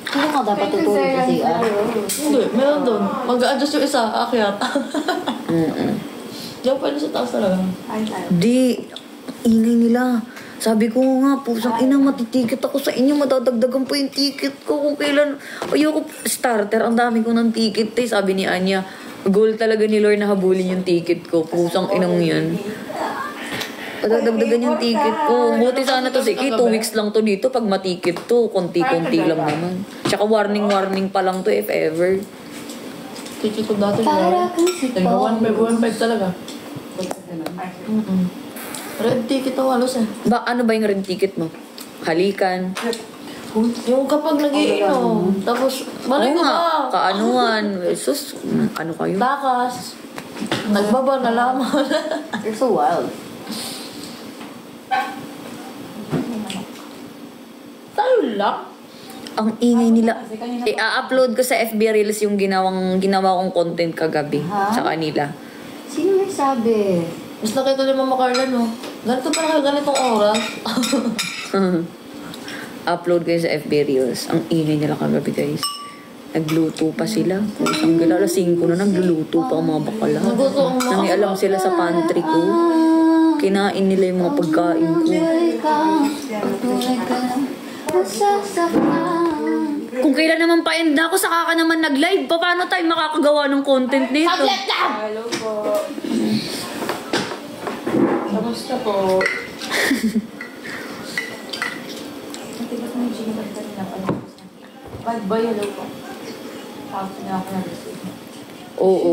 Sino ka dapat tutulog sa CR? Hindi, meron dun. Mag-a-adjust yung isa, akyat. Diyan pwede sa taas talaga. Di, ingay nila. Sabi ko nga, pusang ina, matitikit ako sa inyo, madadagdagan po yung ticket ko kung kailan. Ayoko, starter, ang dami ko ng ticket eh. Sabi ni Anya, goal talaga ni Lord na habulin yung ticket ko. Pusang inang yan. Madadagdagan yung ticket ko. Buti sana to, sige, 2 weeks lang to dito. Pag matikit to, konti-konti lang naman. Tsaka warning pa lang to if ever. Ticket ko dati. Para kang sipon. 1.5 talaga. Red ticket ako halos eh. Ano ba yung red ticket mo? Halikan. Yung kapag nag-iinom, tapos balik Oo ko nga, ba? kaanuan. Sus, ano kayo? Takas. Nagbaba na laman. You're so wild. Tayo lang. Ang ingay nila. I-upload ko sa FB Reels yung ginawa kong content kagabi sa kanila. Sino may sabi? Mas nakita ni Mama Carla, no? Ganito pa kayo, ganitong oras. Upload ko yun sa FB Reels. Ang ingay nila kagabi, guys. Nagluto pa sila. Ang gala, 5 na nagluluto pa ang mga bakala. Nagutom na. Nangialam sila sa pantry ko. Kinain nila yung mga pagkain ko. Kung kailan naman pa-end na ako, saka ka naman nag-live. Paano tayo makakagawa ng content nito? Hello po. Kamusta po? Bad boy, hello po. Tapos na ako na-receive. Oo.